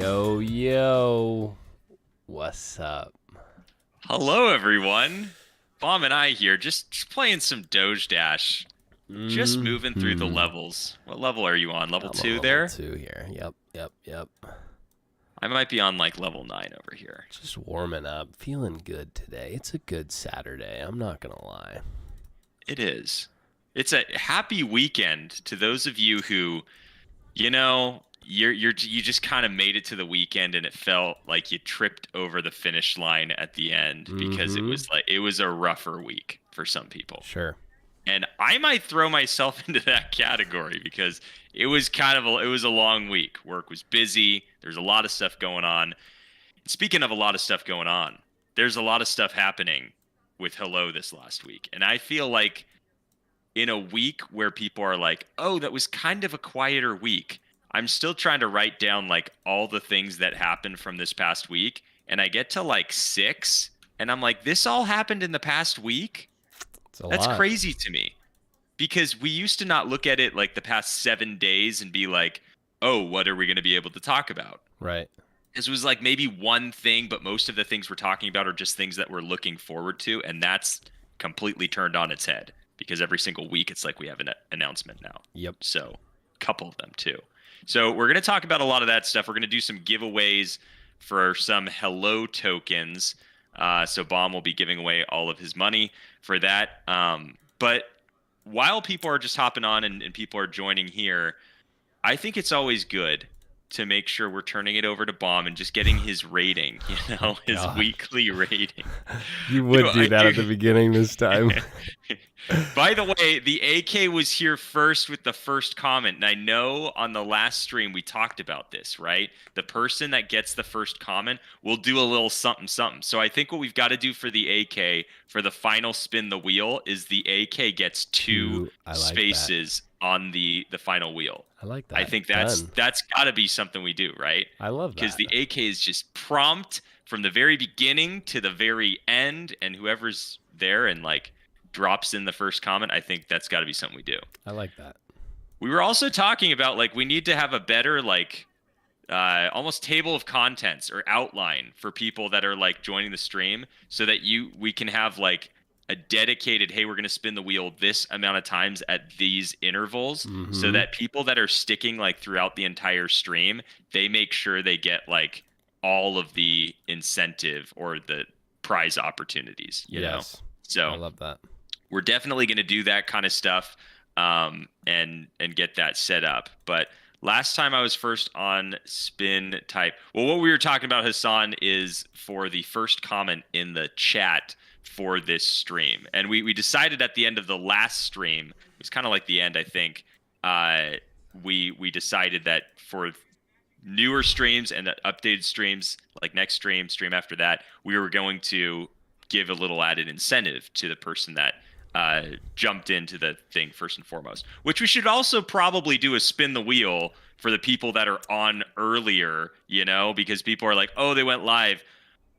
Yo, yo. What's up? Hello, everyone. Bomb and I here, just playing some Doge Dash, just moving through the Hmm. levels. What level are you on? Level I'm on two level there? 2 here. Yep. I might be on like level 9 over here. Just warming up. Feeling good today. It's a good Saturday. I'm not going to lie. It is. It's a happy weekend to those of you who, you just kind of made it to the weekend and it felt like you tripped over the finish line at the end because Mm-hmm. it was a rougher week for some people. Sure. And I might throw myself into that category because it was a long week. Work was busy. There's a lot of stuff going on. Speaking of a lot of stuff going on, there's a lot of stuff happening with Hello this last week. And I feel like in a week where people are like, "Oh, that was kind of a quieter week." I'm still trying to write down like all the things that happened from this past week, and I get to like 6 and I'm like, "This all happened in the past week?" It's a That's lot. crazy to me because we used to not look at it like the past 7 days and be like, oh, what are we going to be able to talk about? Right. This was like maybe one thing, but most of the things we're talking about are just things that we're looking forward to. And that's completely turned on its head because every single week it's like we have an announcement now. Yep. So, a couple of them too. So, we're going to talk about a lot of that stuff. We're going to do some giveaways for some Hello tokens. So, Bomb will be giving away all of his money for that. But while people are just hopping on and people are joining here, I think it's always good to make sure we're turning it over to Bomb and just getting his rating, Oh, his God. weekly rating. You would do I that at the do. beginning this time. By the way, the AK was here first with the first comment. And I know on the last stream we talked about this, right? The person that gets the first comment will do a little something something. So I think what we've got to do for the AK for the final spin the wheel is the AK gets two I like that. spaces on the final wheel. I like I that. think Done. that's got to be something we do, right? I love Because that. the AK is just prompt from the very beginning to the very end, and whoever's there and like drops in the first comment, I think that's got to be something we do. I like that. We were also talking about like we need to have a better like almost table of contents or outline for people that are like joining the stream so that we can have like a dedicated, hey, we're going to spin the wheel this amount of times at these intervals so Mm-hmm. that people that are sticking like throughout the entire stream, they make sure they get like all of the incentive or the prize opportunities, you know? Yes. I So love that. we're definitely going to do that kind of stuff and get that set up. But last time I was first on spin type, well, what we were talking about, Hassan, is for the first comment in the chat for this stream, and we decided at the end of the last stream, it was kind of like the end, I think. Uh, we decided that for newer streams and updated streams, like next stream after that, we were going to give a little added incentive to the person that jumped into the thing first and foremost. Which we should also probably do a spin the wheel for the people that are on earlier, because people are like, oh, they went live.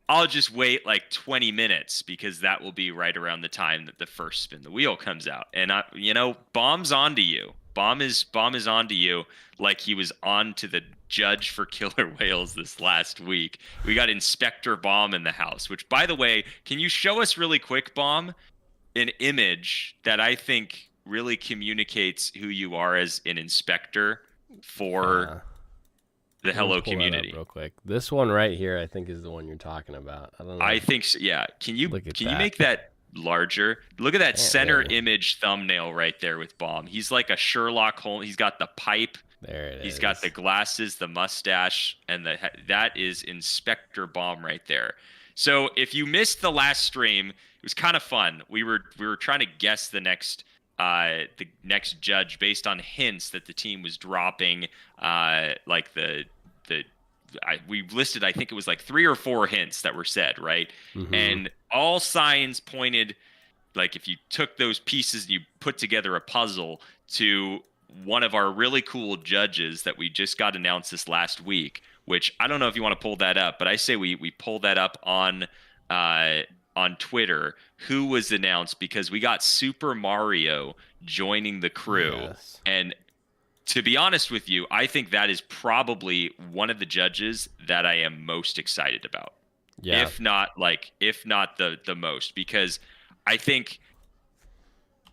I'll just wait like 20 minutes because that will be right around the time that the first spin the wheel comes out. And Bomb's onto you. Bomb is onto you like he was on to the judge for killer whales this last week. We got Inspector Bomb in the house, which by the way, can you show us really quick, Bomb, an image that I think really communicates who you are as an inspector for Yeah. the Let me Hello pull that up community? real quick. This one right here, I think, is the one you're talking about. I don't I know. think so, yeah. Can you Look at can you that. make that larger? Look at that Can't center really. image thumbnail right there with Bomb. He's like a Sherlock Holmes. He's got the pipe. There it He's got the is. glasses, the mustache, and that is Inspector Bomb right there. So if you missed the last stream, it was kind of fun. We were trying to guess the next judge based on hints that the team was dropping. Like we listed, I think it was like 3 or 4 hints that were said, right? Mm-hmm. And all signs pointed, like if you took those pieces and you put together a puzzle, to one of our really cool judges that we just got announced this last week, which I don't know if you want to pull that up, but I say we pull that up uh on Twitter, who was announced because we got Super Mario joining the crew. Yes. And to be honest with you, I think that is probably one of the judges that I am most excited about. Yeah. If not the most, because I think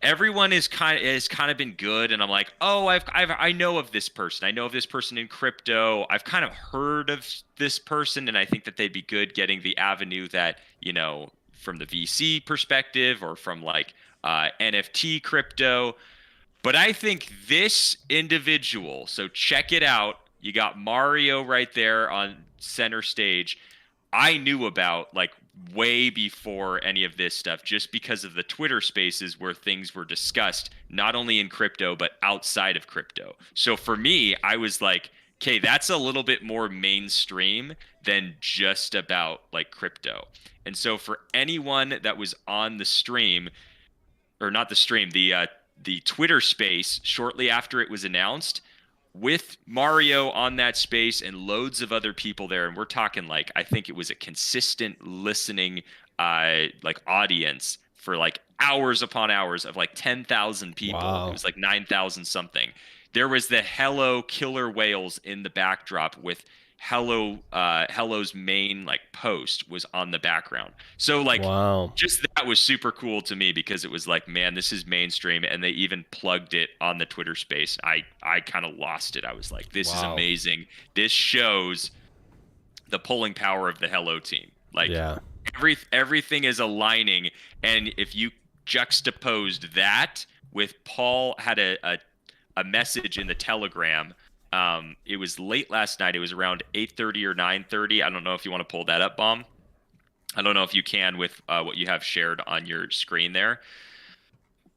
everyone is kind of been good, and I'm like, oh, I know of this person. I know of this person in crypto. I've kind of heard of this person, and I think that they'd be good getting the avenue that, from the VC perspective or from like NFT crypto. But I think this individual, so check it out. You got Mario right there on center stage. I knew about like way before any of this stuff just because of the Twitter spaces where things were discussed, not only in crypto, but outside of crypto. So for me, I was like, okay, that's a little bit more mainstream than just about like crypto. And so for anyone that was on the stream, or not the stream, the Twitter space shortly after it was announced, with Mario on that space and loads of other people there, and we're talking like I think it was a consistent listening like audience for like hours upon hours of like 10,000 people. It Wow. was like 9,000 something. There was the Hello Killer Whales in the backdrop with Hello's main like post was on the background. So like Wow. just that was super cool to me because it was like, man, this is mainstream, and they even plugged it on the Twitter space. I kind of lost it. I was like, this is Wow. amazing. This shows the pulling power of the Hello team. Like Yeah. everything is aligning, and if you juxtaposed that with Paul had a message in the Telegram. It was late last night. It was around 8:30 or 9:30. I don't know if you want to pull that up, Bomb. I don't know if you can with what you have shared on your screen there.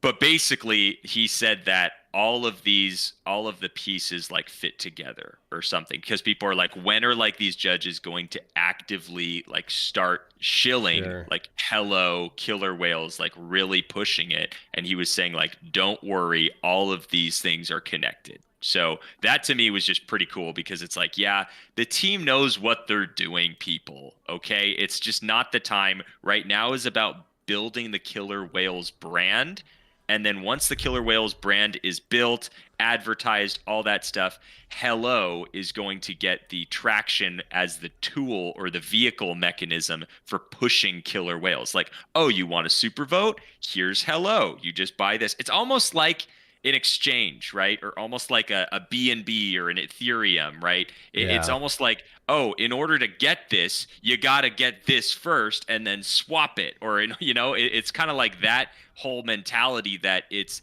But basically, he said that all of the pieces like fit together or something, because people are like, when are like these judges going to actively like start shilling Sure. like Hello Killer Whales, like really pushing it? And he was saying like, don't worry, all of these things are connected. So that to me was just pretty cool because it's like, yeah, the team knows what they're doing, people. Okay. It's just not the time. Right now is about building the Killer Whales brand. And then once the Killer Whales brand is built, advertised, all that stuff, Hello is going to get the traction as the tool or the vehicle mechanism for pushing Killer Whales. Like, oh, you want a super vote? Here's Hello. You just buy this. It's almost like an exchange, right? Or almost like a BNB or an Ethereum, right? It's Yeah. almost like, oh, in order to get this, you got to get this first and then swap it. Or, it's kind of like that whole mentality that it's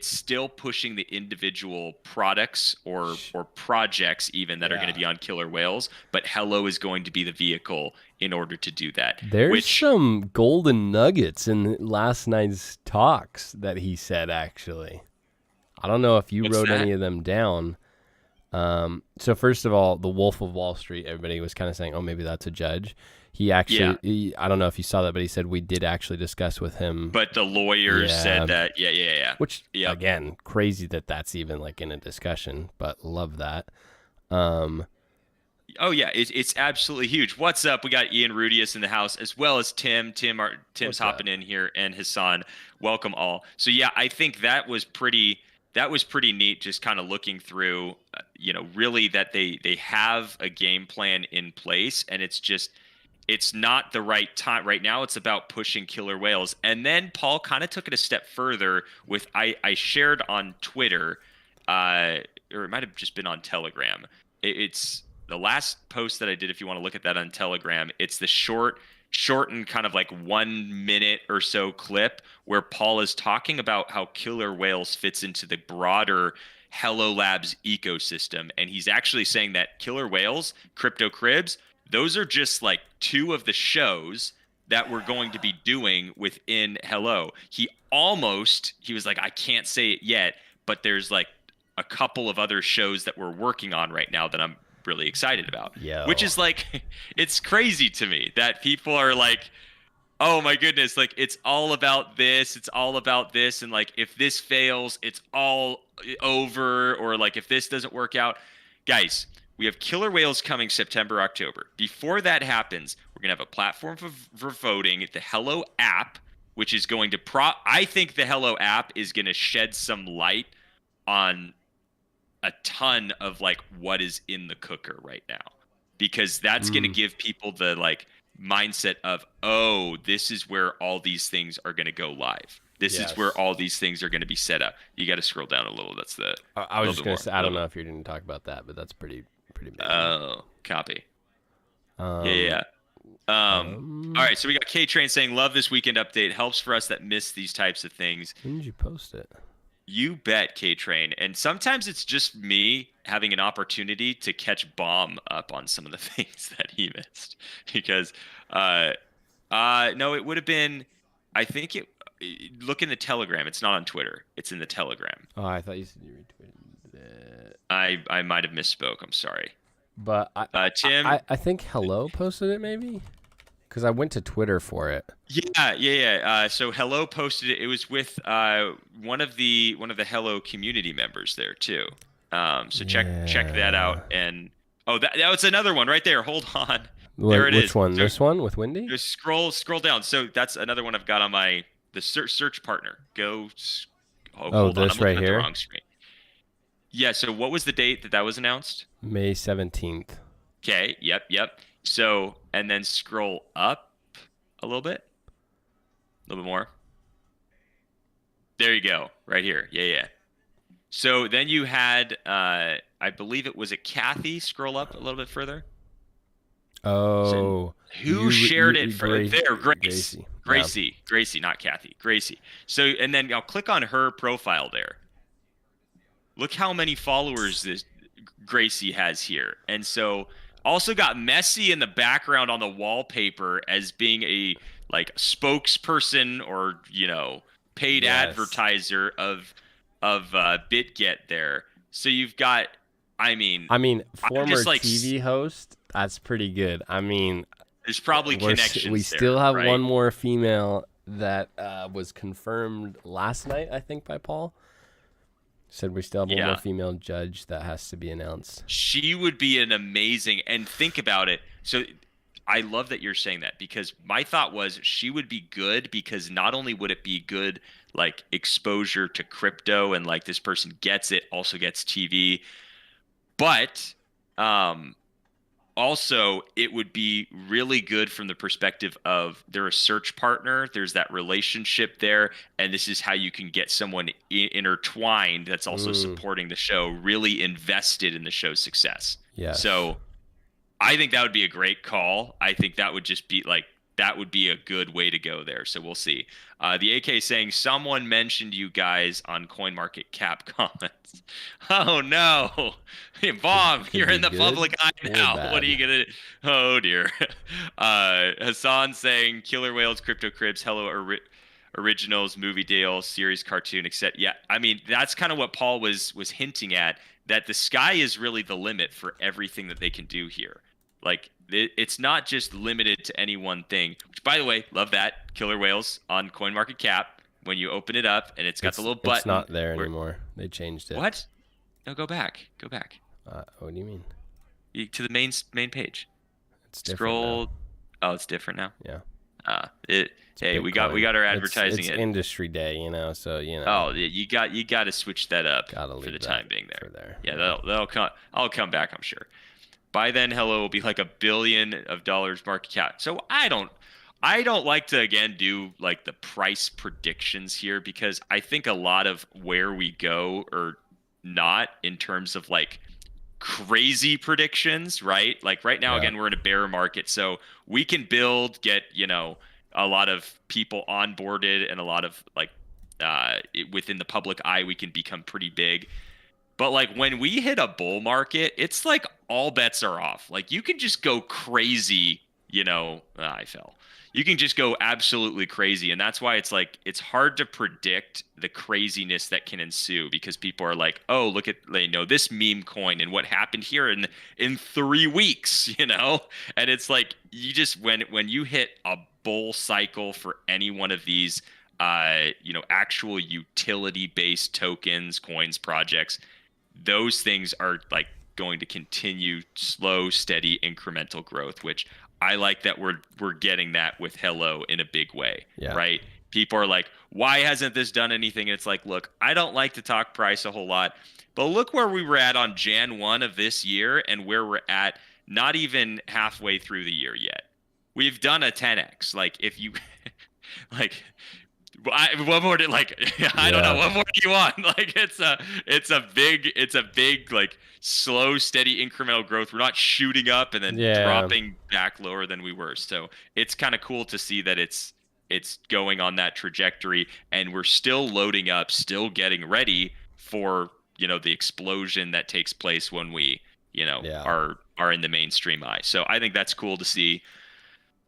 still pushing the individual products or projects even that are going to Yeah. be on Killer Whales, but Hello is going to be the vehicle in order to do that. There's Which, some golden nuggets in last night's talks that he said, actually. I don't know if you what's wrote any that? of them down. So first of all, the Wolf of Wall Street, everybody was kind of saying, oh, maybe that's a judge. He Yeah, actually, I don't know if you saw that, but he said we did actually discuss with him. but the lawyers Yeah. said that. Yeah, yeah, yeah. Which, Yep. again, crazy that that's even like in a discussion, but love that. Um, Oh yeah, it's absolutely huge. What's up? We got Ian Rudius in the house as well as Tim. Tim's What's up? hopping in here, and Hassan. Welcome all. So yeah, I think that was pretty neat. Just kind of looking through, really that they have a game plan in place, and it's not the right time right now. It's about pushing Killer Whales, and then Paul kind of took it a step further with I shared on Twitter, or it might have just been on Telegram. It's the last post that I did. If you want to look at that on Telegram, it's the shortened kind of like 1 minute or so clip where Paul is talking about how Killer Whales fits into the broader Hello Labs ecosystem. And he's actually saying that Killer Whales, Crypto Cribs, those are just like two of the shows that we're going to be doing within Hello. He was like, I can't say it yet, but there's like a couple of other shows that we're working on right now that I'm really excited about. Which yo, is like, it's crazy to me that people are like, oh my goodness, like it's all about this, it's all about this, and like if this fails, it's all over, or like if this doesn't work out. Guys, we have Killer Whales coming September, October. Before that happens, we're gonna have a platform for voting, the Hello app, which is going to I think the Hello app is gonna shed some light on a ton of like what is in the cooker right now, because that's going to give people the like mindset of, oh, this is where all these things are going to go live. This is where Yes. all these things are going to be set up. You got to scroll down a little. That's the I was little just bit gonna more. say, I don't know if you're going to talk about that, but that's pretty big. Oh, copy. Um, Yeah. All right. So we got K Train saying, love this weekend update. Helps for us that miss these types of things. When did you post it? You bet, K Train. And sometimes it's just me having an opportunity to catch Bomb up on some of the things that he missed. Because, no, it would have been, I think look in the Telegram. It's not on Twitter. It's in the Telegram. Oh, I thought you said you retweeted it. I might have misspoke. I'm sorry. But Tim, I think Hello posted it maybe, because I went to Twitter for it. Yeah. So Hello posted it. It was with one of the Hello community members there too. So check that out. And that was another one right there. Hold on. There it is. Which one? So, this one with Wendy? just scroll down. So that's another one I've got on the search partner. Hold on. This I'm looking right at here? the wrong screen. Yeah. So what was the date that was announced? May 17th. Okay. Yep. So, and then scroll up a little bit more. There you go. Right here. Yeah. So then you had, I believe it was a Kathy. Scroll up a little bit further. Oh. Who shared it for there? Gracie. Gracie, not Kathy. Gracie. So, and then I'll click on her profile there. Look how many followers this Gracie has here. And so also got Messi in the background on the wallpaper as being a like spokesperson or, paid advertiser of BitGet there. So you've got, former TV host, that's pretty good. There's probably connections we there, still have right? one more female that was confirmed last night, I think, by Paul. Said we still have one more female judge that has to be announced. She would be an amazing, and think about it. So I love that you're saying that, because my thought was she would be good because not only would it be good like exposure to crypto and like this person gets it, also gets TV, but also it would be really good from the perspective of they're a search partner. There's that relationship there, and this is how you can get someone intertwined that's also supporting the show, really invested in the show's success. Yeah. So I think that would be a great call. I think that would just be like, that would be a good way to go there. So we'll see. The AK saying someone mentioned you guys on CoinMarketCap comments. Oh no, Bomb, you're in the public eye now. What are you gonna? Oh dear. Hassan saying Killer Whales, Crypto Cribs, Hello Originals, Movie Dale, series, cartoon, etc. Yeah, that's kind of what Paul was hinting at. That the sky is really the limit for everything that they can do here. Like, it's not just limited to any one thing, which, by the way, love that. Killer Whales on CoinMarketCap, when you open it up and it's got the little button. It's not there anymore. They changed it. What? No, go back. What do you mean? To the main page. It's different Scroll. now. Oh, it's different now? Yeah. Hey, we got our advertising. It's industry day, so Oh, you got to switch that up for the time being there. Yeah, that'll come. I'll come back, I'm sure. By then, Hello will be like $1 billion market cap. So I don't like to again do like the price predictions here, because I think a lot of where we go or not in terms of like crazy predictions, right? Like right now, again, we're in a bear market, so we can build, get a lot of people onboarded and a lot of like within the public eye, we can become pretty big. But like when we hit a bull market, it's like all bets are off. Like you can just go crazy, I fell. You can just go absolutely crazy. And that's why it's like, it's hard to predict the craziness that can ensue, because people are like, oh, look at, this meme coin and what happened here in 3 weeks, And it's like, you just, when you hit a bull cycle for any one of these, actual utility-based tokens, coins, projects, those things are like going to continue slow, steady, incremental growth, which I like that we're getting that with Hello in a big way, right? people are like, why hasn't this done anything? And it's like, look, I don't like to talk price a whole lot, but look where we were at on Jan 1 of this year and where we're at not even halfway through the year yet. We've done a 10x. Like if you like what more did like I don't know, what more do you want? Like it's a big like slow steady incremental growth. We're not shooting up and then dropping back lower than we were. So it's kind of cool to see that it's going on that trajectory, and we're still loading up, still getting ready for, you know, the explosion that takes place when we, you know, are in the mainstream eye. So I think that's cool to see.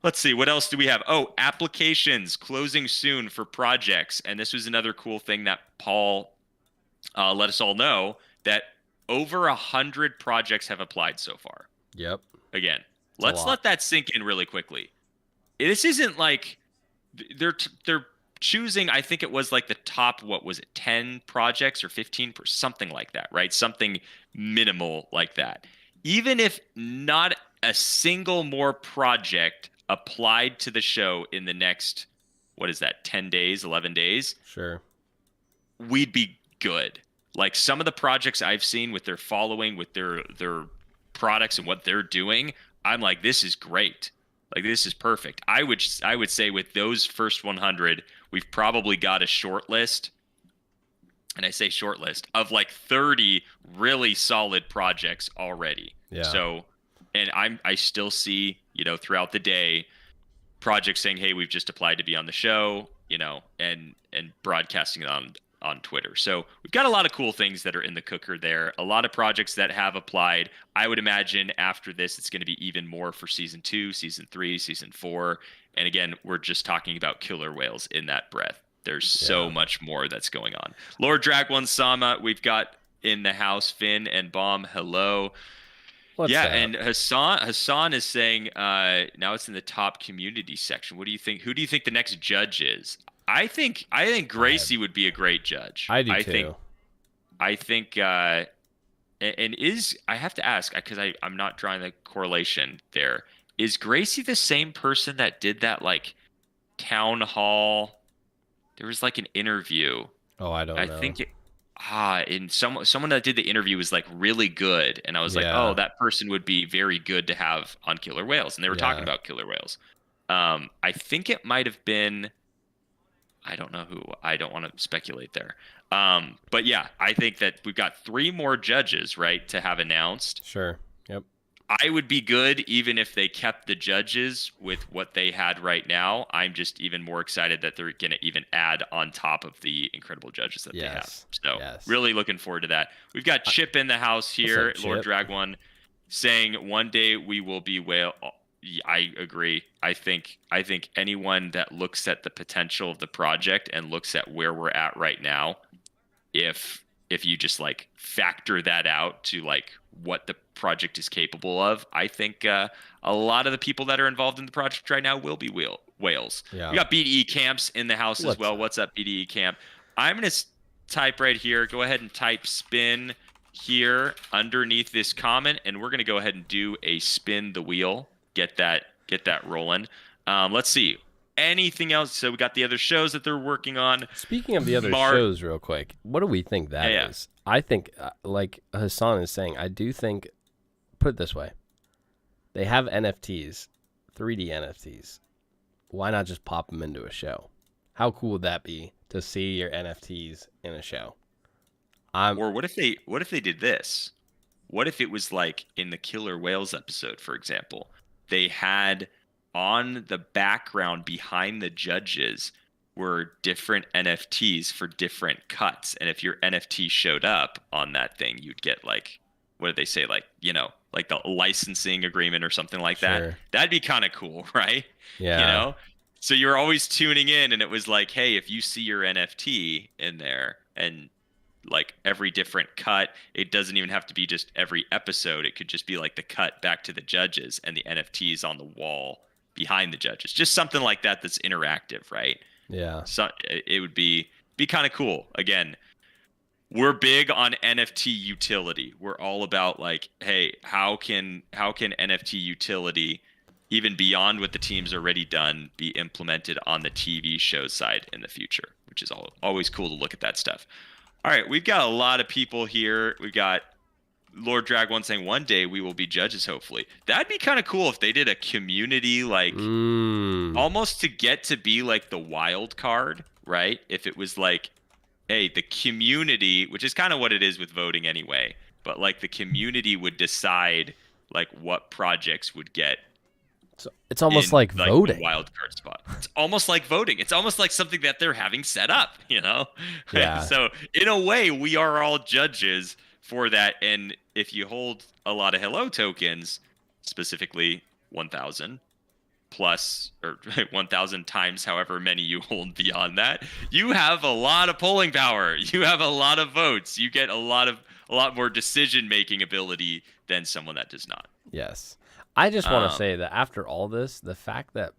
Let's see, what else do we have? Oh, applications closing soon for projects. And this was another cool thing that Paul let us all know, that over 100 projects have applied so far. Yep. Again, let's let that sink in really quickly. This isn't like they're choosing, I think it was like the top, what was it, 10 projects or 15, something like that, right? Something minimal like that. Even if not a single more project applied to the show in the next, what is that, 10 days, 11 days? Sure. We'd be good. Like some of the projects I've seen with their following, with their products and what they're doing, I'm like, this is great. Like this is perfect. I would say with those first 100, we've probably got a short list. And I say short list of like 30 really solid projects already. Yeah. So, and I still see, you know, throughout the day, projects saying, hey, we've just applied to be on the show, you know, and broadcasting it on Twitter. So we've got a lot of cool things that are in the cooker there. A lot of projects that have applied. I would imagine after this, it's going to be even more for season 2, season 3, season 4. And again, we're just talking about killer whales in that breath. There's so much more that's going on. Lord Drag1 Sama, we've got in the house, Finn and Bomb. Hello. What's up? And Hassan is saying now it's in the top community section. What do you think? Who do you think the next judge is? I think Gracie would be a great judge. I do too. I think and is, I have to ask because I'm not drawing the correlation there. Is Gracie the same person that did that like town hall? There was like an interview. Oh, I don't know. I think and someone that did the interview was like really good, and I was like, oh, that person would be very good to have on Killer Whales, and they were talking about Killer Whales. I think it might have been, I don't know who. I don't want to speculate there. But yeah, I think that we've got 3 more judges, right, to have announced. Sure. Yep. I would be good even if they kept the judges with what they had right now. I'm just even more excited that they're going to even add on top of the incredible judges that they have. So really looking forward to that. We've got Chip in the house here, Lord Drag1, saying one day we will be whale. I agree. I think anyone that looks at the potential of the project and looks at where we're at right now, if you just like factor that out to like what the project is capable of, I think a lot of the people that are involved in the project right now will be whales. We got BDE Camps in the house as well. What's up, BDE Camp? I'm going to type right here. Go ahead and type spin here underneath this comment, and we're going to go ahead and do a spin the wheel. Get that rolling. Let's see. Anything else? So we got the other shows that they're working on. Speaking of the other shows, real quick, what do we think that is? I think, like Hassan is saying, I do think, put it this way, they have NFTs, 3D NFTs. Why not just pop them into a show? How cool would that be to see your NFTs in a show? Or what if they did this? What if it was like in the Killer Whales episode, for example, they had on the background behind the judges were different NFTs for different cuts. And if your NFT showed up on that thing, you'd get like, what did they say? Like, you know, like the licensing agreement or something like that. That'd be kind of cool, right? Yeah. You know, so you're always tuning in and it was like, hey, if you see your NFT in there and like every different cut, it doesn't even have to be just every episode. It could just be like the cut back to the judges and the NFTs on the wall behind the judges, just something like that that's interactive, right? Yeah. So it would be kind of cool. Again, we're big on NFT utility. We're all about like, hey, how can NFT utility, even beyond what the team's already done, be implemented on the TV show side in the future, which is always cool to look at that stuff. All right, we've got a lot of people here. We've got Lord Drag1 saying one day we will be judges, hopefully. That'd be kind of cool if they did a community, like almost to get to be like the wild card, right? If it was like, hey, the community, which is kind of what it is with voting anyway, but like the community would decide like what projects would get. It's almost like voting. Wild card spot. It's almost like voting. It's almost like something that they're having set up, you know? Yeah. So in a way, we are all judges for that. And if you hold a lot of Hello tokens, specifically 1,000 plus, or 1,000 times however many you hold beyond that, you have a lot of polling power. You have a lot of votes. You get a lot more decision-making ability than someone that does not. Yes. I just want to say that after all this, the fact that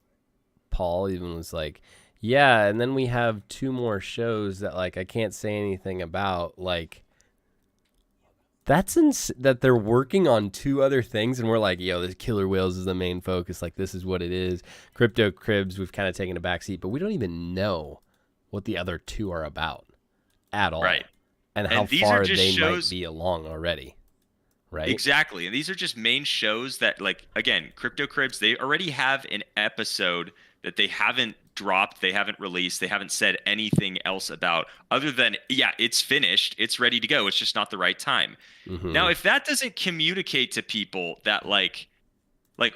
Paul even was like, yeah, and then we have 2 more shows that like I can't say anything about, like that's that they're working on 2 other things, and we're like, yo, this Killer Whales is the main focus, like this is what it is. Crypto Cribs, we've kind of taken a backseat, but we don't even know what the other 2 are about at all, right? And how far they might be along already. Right. Exactly. And these are just main shows that, like, again, Crypto Cribs, they already have an episode that they haven't dropped, they haven't released, they haven't said anything else about, other than, yeah, it's finished, it's ready to go, it's just not the right time. Now, if that doesn't communicate to people that, like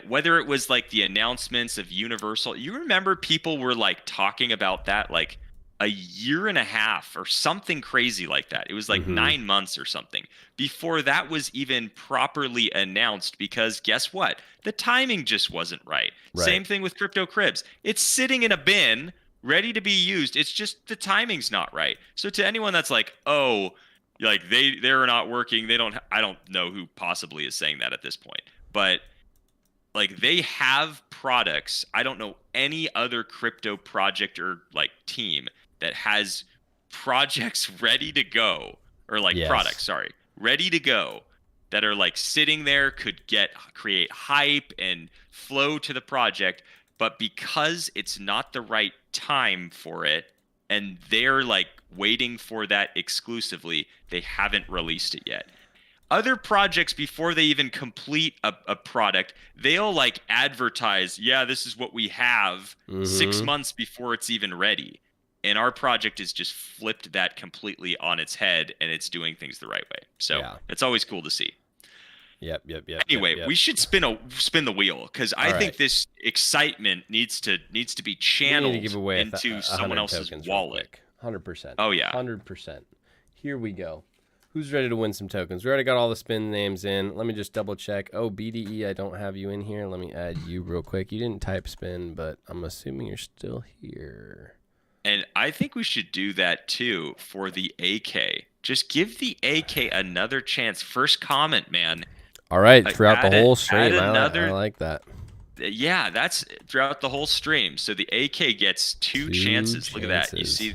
whether it was like the announcements of Universal, you remember people were like talking about that like a year and a half or something crazy like that. It was like 9 months or something before that was even properly announced, because guess what? The timing just wasn't right. Same thing with Crypto Cribs. It's sitting in a bin ready to be used. It's just the timing's not right. So to anyone that's like, oh, like they're not working, I don't know who possibly is saying that at this point. But like they have products. I don't know any other crypto project or like team that has projects ready to go, or like products, sorry, ready to go, that are like sitting there, could create hype and flow to the project, but because it's not the right time for it and they're like waiting for that exclusively, they haven't released it yet. Other projects, before they even complete a product, they'll like advertise, yeah, this is what we have 6 months before it's even ready. And our project has just flipped that completely on its head, and it's doing things the right way. So it's always cool to see. Yep. Anyway, we should spin the wheel, because I think this excitement needs to be channeled into someone else's wallet. 100%. Oh yeah, 100%. Here we go. Who's ready to win some tokens? We already got all the spin names in. Let me just double check. Oh, BDE, I don't have you in here. Let me add you real quick. You didn't type spin, but I'm assuming you're still here. And I think we should do that too for the AK. Just give the AK another chance. First comment, man. All right, throughout the whole stream. I like that. Yeah, that's throughout the whole stream. So the AK gets two chances. Look at that. You see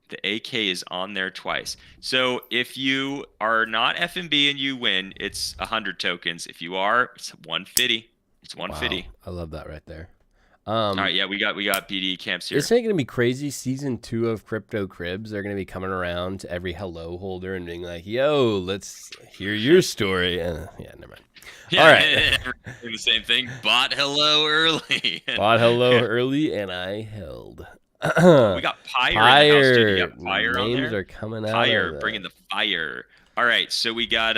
the AK is on there twice. So if you are not FMB and you win, it's 100 tokens. If you are, it's 150. It's 150. Wow, I love that right there. All right, yeah, we got BD camps here. Isn't it going to be crazy? Season 2 of Crypto Cribs, they're going to be coming around to every hello holder and being like, yo, let's hear your story. Yeah, never mind. Yeah, all right. The same thing. Bought hello early. Bought hello early, and I held. We got Pyre in the house, dude. You got Pyre on there? Names are coming out. Pyre, bringing the fire. All right, so we got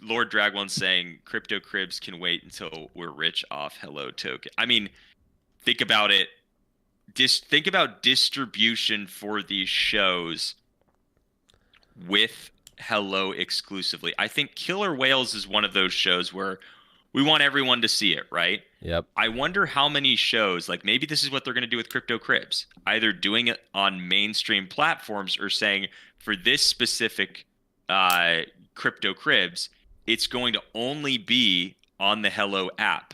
Lord Drag1 saying Crypto Cribs can wait until we're rich off hello token. I mean, think about it. Think about distribution for these shows with hello exclusively. I think Killer Whales is one of those shows where we want everyone to see it, right? Yep. I wonder how many shows, like maybe this is what they're going to do with Crypto Cribs, either doing it on mainstream platforms or saying for this specific Crypto Cribs, it's going to only be on the Hello app.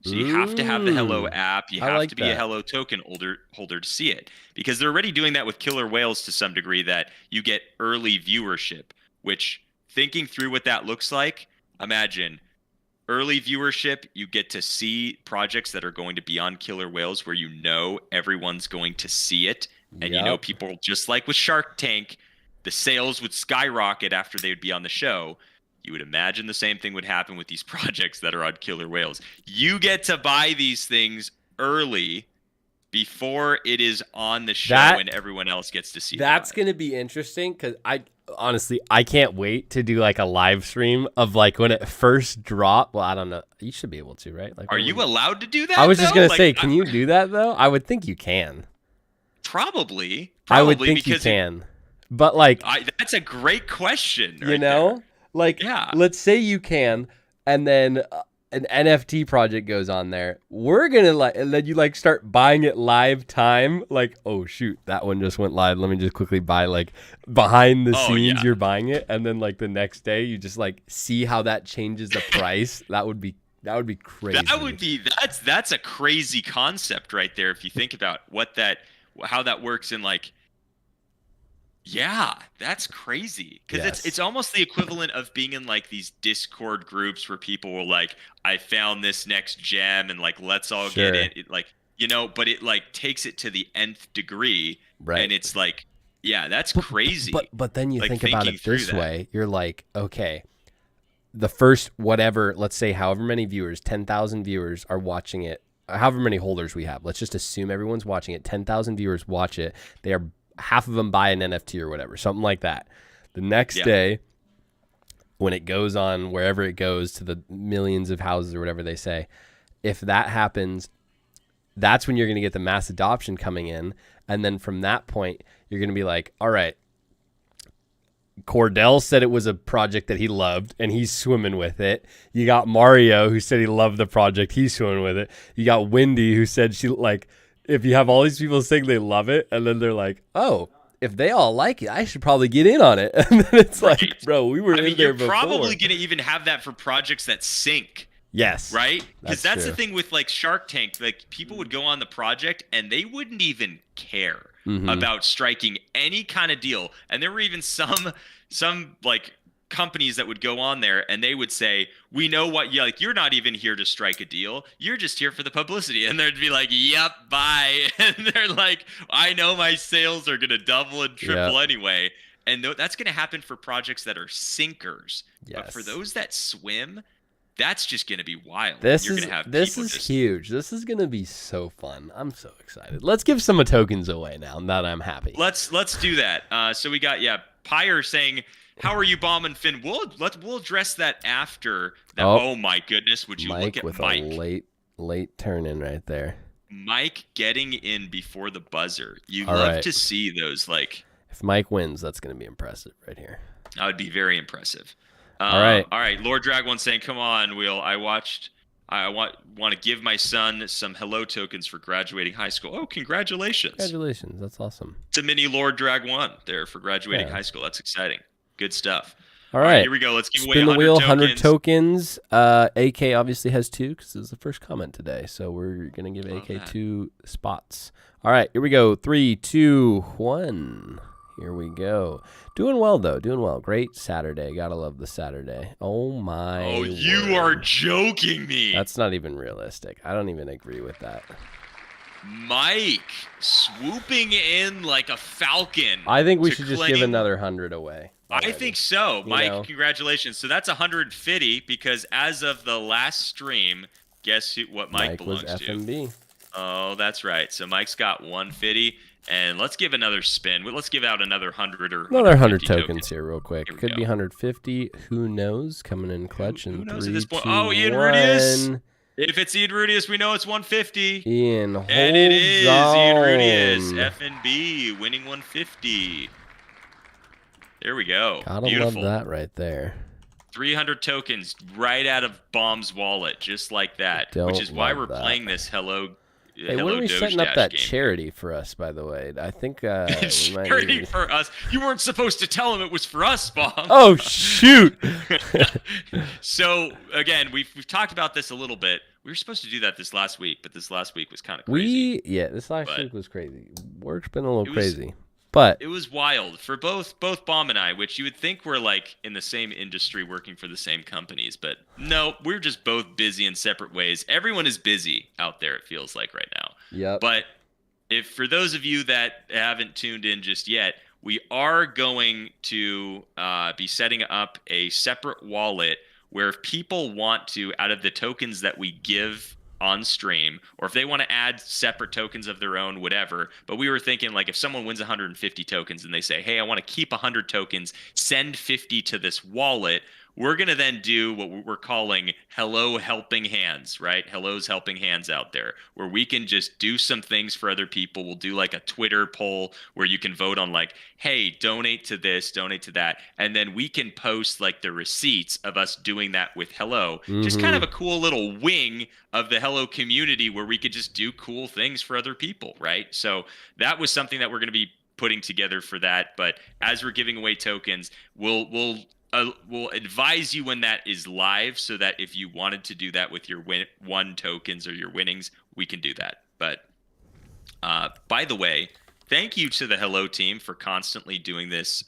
So you have to have the Hello app. You have to be a Hello token holder to see it, because they're already doing that with Killer Whales to some degree, that you get early viewership, which, thinking through what that looks like, imagine early viewership. You get to see projects that are going to be on Killer Whales where everyone's going to see it. And people, just like with Shark Tank, the sales would skyrocket after they would be on the show. You would imagine the same thing would happen with these projects that are on Killer Whales. You get to buy these things early before it is on the show and everyone else gets to see it. That's going to be interesting because I can't wait to do like a live stream of like when it first dropped. Well, I don't know. You should be able to, right? Like, are you allowed to do that? I was just going to say, can you do that though? I would think you can. Probably. I would think you can. But like, that's a great question. You know? There. Like, let's say you can, and then an NFT project goes on there. We're going to and then you start buying it live time. Like, oh shoot, that one just went live. Let me just quickly buy behind the scenes you're buying it. And then the next day you just see how that changes the price. That would be crazy. That's a crazy concept right there. If you think about how that works in yeah, that's crazy because it's almost the equivalent of being in these Discord groups where people were I found this next gem and let's all get it. But it takes it to the nth degree, right? And it's that's crazy. But then you think about it this way, you're okay, the first whatever, let's say however many viewers, 10,000 viewers are watching it, however many holders we have. Let's just assume everyone's watching it. 10,000 viewers watch it. They are half of them buy an NFT or whatever, something like that. The next day, when it goes on wherever it goes to the millions of houses or whatever they say, if that happens, that's when you're going to get the mass adoption coming in. And then from that point, you're going to be all right, Cordell said it was a project that he loved and he's swimming with it. You got Mario who said he loved the project. He's swimming with it. You got Wendy who said she if you have all these people saying they love it, and then they're oh, if they all like it, I should probably get in on it. And then it's bro, we were in there before. You're probably going to even have that for projects that sink. Yes. Right? Because that's the thing with Shark Tank. People would go on the project and they wouldn't even care about striking any kind of deal. And there were even some companies that would go on there and they would say, we know what you're not even here to strike a deal, you're just here for the publicity. And they'd be yep, bye. And they're I know my sales are gonna double and triple anyway. And that's gonna happen for projects that are sinkers. But for those that swim, that's just gonna be wild. This is huge. This is gonna be so fun. I'm so excited. Let's give some tokens away now that I'm happy. Let's do that. So we got Pyre saying, how are you, Bomb and Finn? We'll address that after. Oh my goodness! Would you look at Mike with a late turn in right there? Mike getting in before the buzzer. You love to see those. If Mike wins, that's going to be impressive right here. That would be very impressive. All right. Lord Drag One saying, "Come on, Will. I want to give my son some hello tokens for graduating high school." Oh, congratulations! Congratulations, that's awesome. It's a mini Lord Drag One there for graduating high school. That's exciting. Good stuff. All right, here we go. Let's give away 100 tokens. AK obviously has 2 because it was the first comment today. So we're going to give AK 2 spots. All right, here we go. 3, 2, 1. Here we go. Doing well, though. Doing well. Great Saturday. Gotta love the Saturday. Oh, my Oh, you are joking me. That's not even realistic. I don't even agree with that. Mike swooping in like a falcon. I think we should just give another 100 away. Already. I think so. Mike, congratulations. So that's 150 because as of the last stream, guess what Mike belongs was FMB. To? Oh, that's right. So Mike's got 150. And let's give another spin. Let's give out another 100 or another 100 tokens here real quick. Could be 150. Who knows? Coming in clutch in 3, at this point? 2, Ian Rudius. If it's Ian Rudius, we know it's 150. Ian, and it is Ian Rudius. FNB winning 150. There we go. Gotta Beautiful. Love that right there. 300 tokens right out of Bomb's wallet, just like that. Which is why we're playing this Hello. Hey, when are we setting up that charity for us, by the way? I think charity for us. You weren't supposed to tell him it was for us, Bomb. Oh, shoot. So, again, we've talked about this a little bit. We were supposed to do that this last week, but this last week was kind of crazy. This last week was crazy. Work's been a little crazy. But it was wild for both Baum and I, which you would think we're like in the same industry working for the same companies, but no, we're just both busy in separate ways. Everyone is busy out there, it feels like right now. Yep. But if for those of you that haven't tuned in just yet, we are going to be setting up a separate wallet where if people want to, out of the tokens that we give on stream, or if they want to add separate tokens of their own, whatever. But we were thinking, like, if someone wins 150 tokens and they say, hey, I want to keep 100 tokens, send 50 to this wallet, we're going to then do what we're calling Hello Helping Hands, right? Hello's Helping Hands out there, where we can just do some things for other people. We'll do like a Twitter poll where you can vote on like, hey, donate to this, donate to that. And then we can post like the receipts of us doing that with Hello. Just kind of a cool little wing of the Hello community where we could just do cool things for other people, right? So that was something that we're going to be putting together for that. But as we're giving away tokens, we'll advise you when that is live, so that if you wanted to do that with your won tokens or your winnings, we can do that. But by the way, thank you to the Hello team for constantly doing this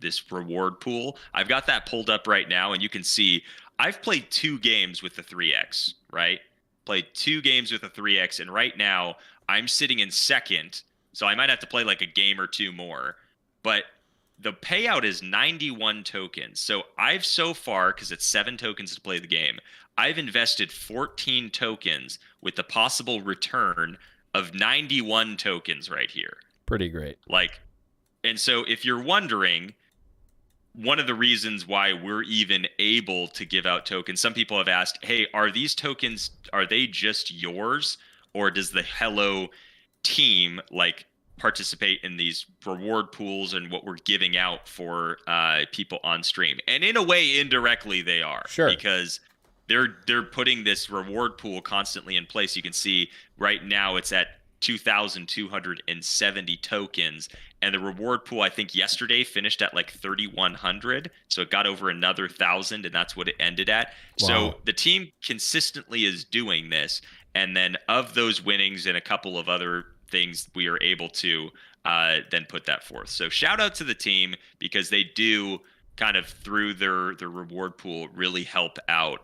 this reward pool. I've got that pulled up right now, and you can see I've played 2 games with the 3X, right? Played 2 games with the 3X, and right now I'm sitting in second, so I might have to play like a game or 2 more. But the payout is 91 tokens. So I've so far, because it's 7 tokens to play the game, I've invested 14 tokens with the possible return of 91 tokens right here. Pretty great. Like, and so if you're wondering, one of the reasons why we're even able to give out tokens, some people have asked, hey, are these tokens, are they just yours? Or does the Hello team like participate in these reward pools and what we're giving out for people on stream? And in a way, indirectly, they are. Sure. Because they're putting this reward pool constantly in place. You can see right now it's at 2,270 tokens. And the reward pool, I think yesterday finished at like 3,100. So it got over another 1,000, and that's what it ended at. Wow. So the team consistently is doing this. And then of those winnings and a couple of other things, we are able to then put that forth. So shout out to the team, because they do kind of through their reward pool really help out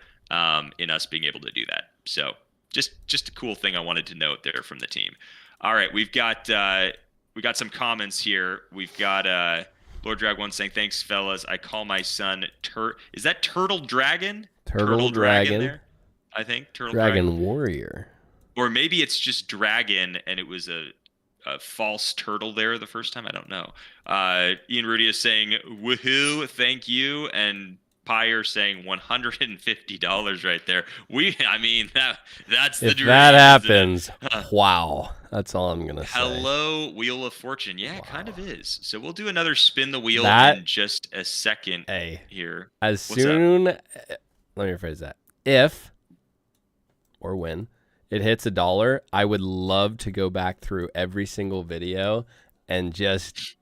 in us being able to do that. So just a cool thing I wanted to note there from the team. All right, we got some comments here. We've got Lord Drag One saying, thanks fellas, I call my son is that Turtle Dragon? Turtle Dragon there, I think. Turtle Dragon Warrior. Or maybe it's just Dragon and it was a false turtle there the first time. I don't know. Ian Rudy is saying, woohoo, thank you. And Pyre saying $150 right there. I mean, that's the dream. If that happens, wow. That's all I'm going to say. Hello, Wheel of Fortune. Yeah, wow. It kind of is. So we'll do another spin the wheel in just a second here. Let me rephrase that. If or when it hits $1, I would love to go back through every single video and just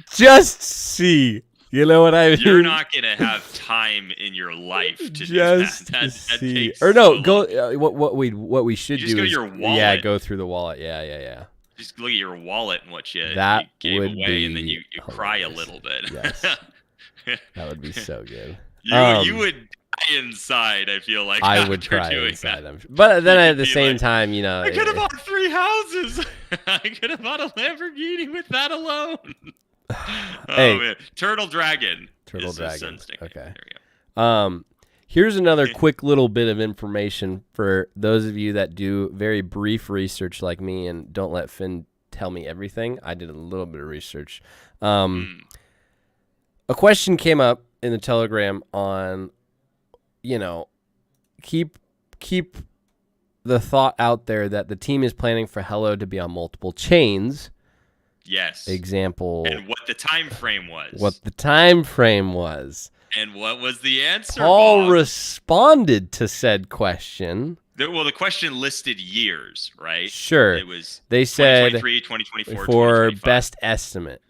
see. You know what I mean? You're not gonna have time in your life to just do that. That takes or no, so go. What we should do go is to your wallet. Yeah, go through the wallet. Yeah. Just look at your wallet and what you gave would away, and then you cry a little bit. Yes, that would be so good. You would die inside. I feel like I would cry inside. But then at the same time, you know, I could have bought 3 houses. I could have bought a Lamborghini with that alone. Hey, man. Turtle Dragon. Okay. There we go. Here's another quick little bit of information for those of you that do very brief research like me and don't let Finn tell me everything. I did a little bit of research. A question came up in the Telegram on, keep the thought out there that the team is planning for Hello to be on multiple chains. Yes. Example. And what the time frame was. And what was the answer? Paul responded to said question. Well, the question listed years, right? Sure. It was they said 2023, 2024, for best estimate.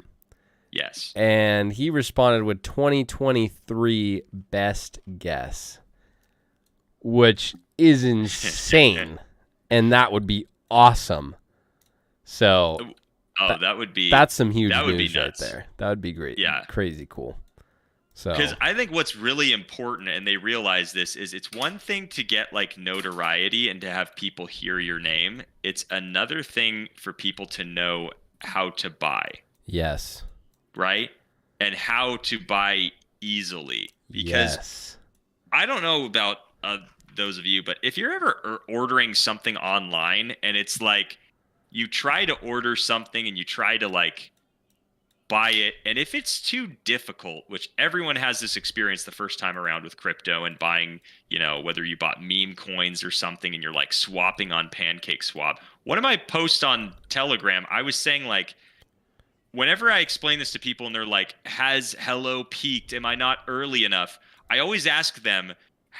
Yes. And he responded with 2023 best guess, which is insane. And that would be awesome. So Oh, that would be that's some huge that would news be right nuts. there. That would be great. Yeah, crazy cool. So because I think what's really important, and they realize this, is it's one thing to get like notoriety and to have people hear your name. It's another thing for people to know how to buy. Yes. Right? And how to buy easily. Because yes. I don't know about those of you, but if you're ever ordering something online and it's like you try to order something and you try to like buy it, and if it's too difficult, which everyone has this experience the first time around with crypto and buying, whether you bought meme coins or something and you're like swapping on PancakeSwap. One of my posts on Telegram, I was saying like, whenever I explain this to people and they're like, has Hello peaked? Am I not early enough? I always ask them,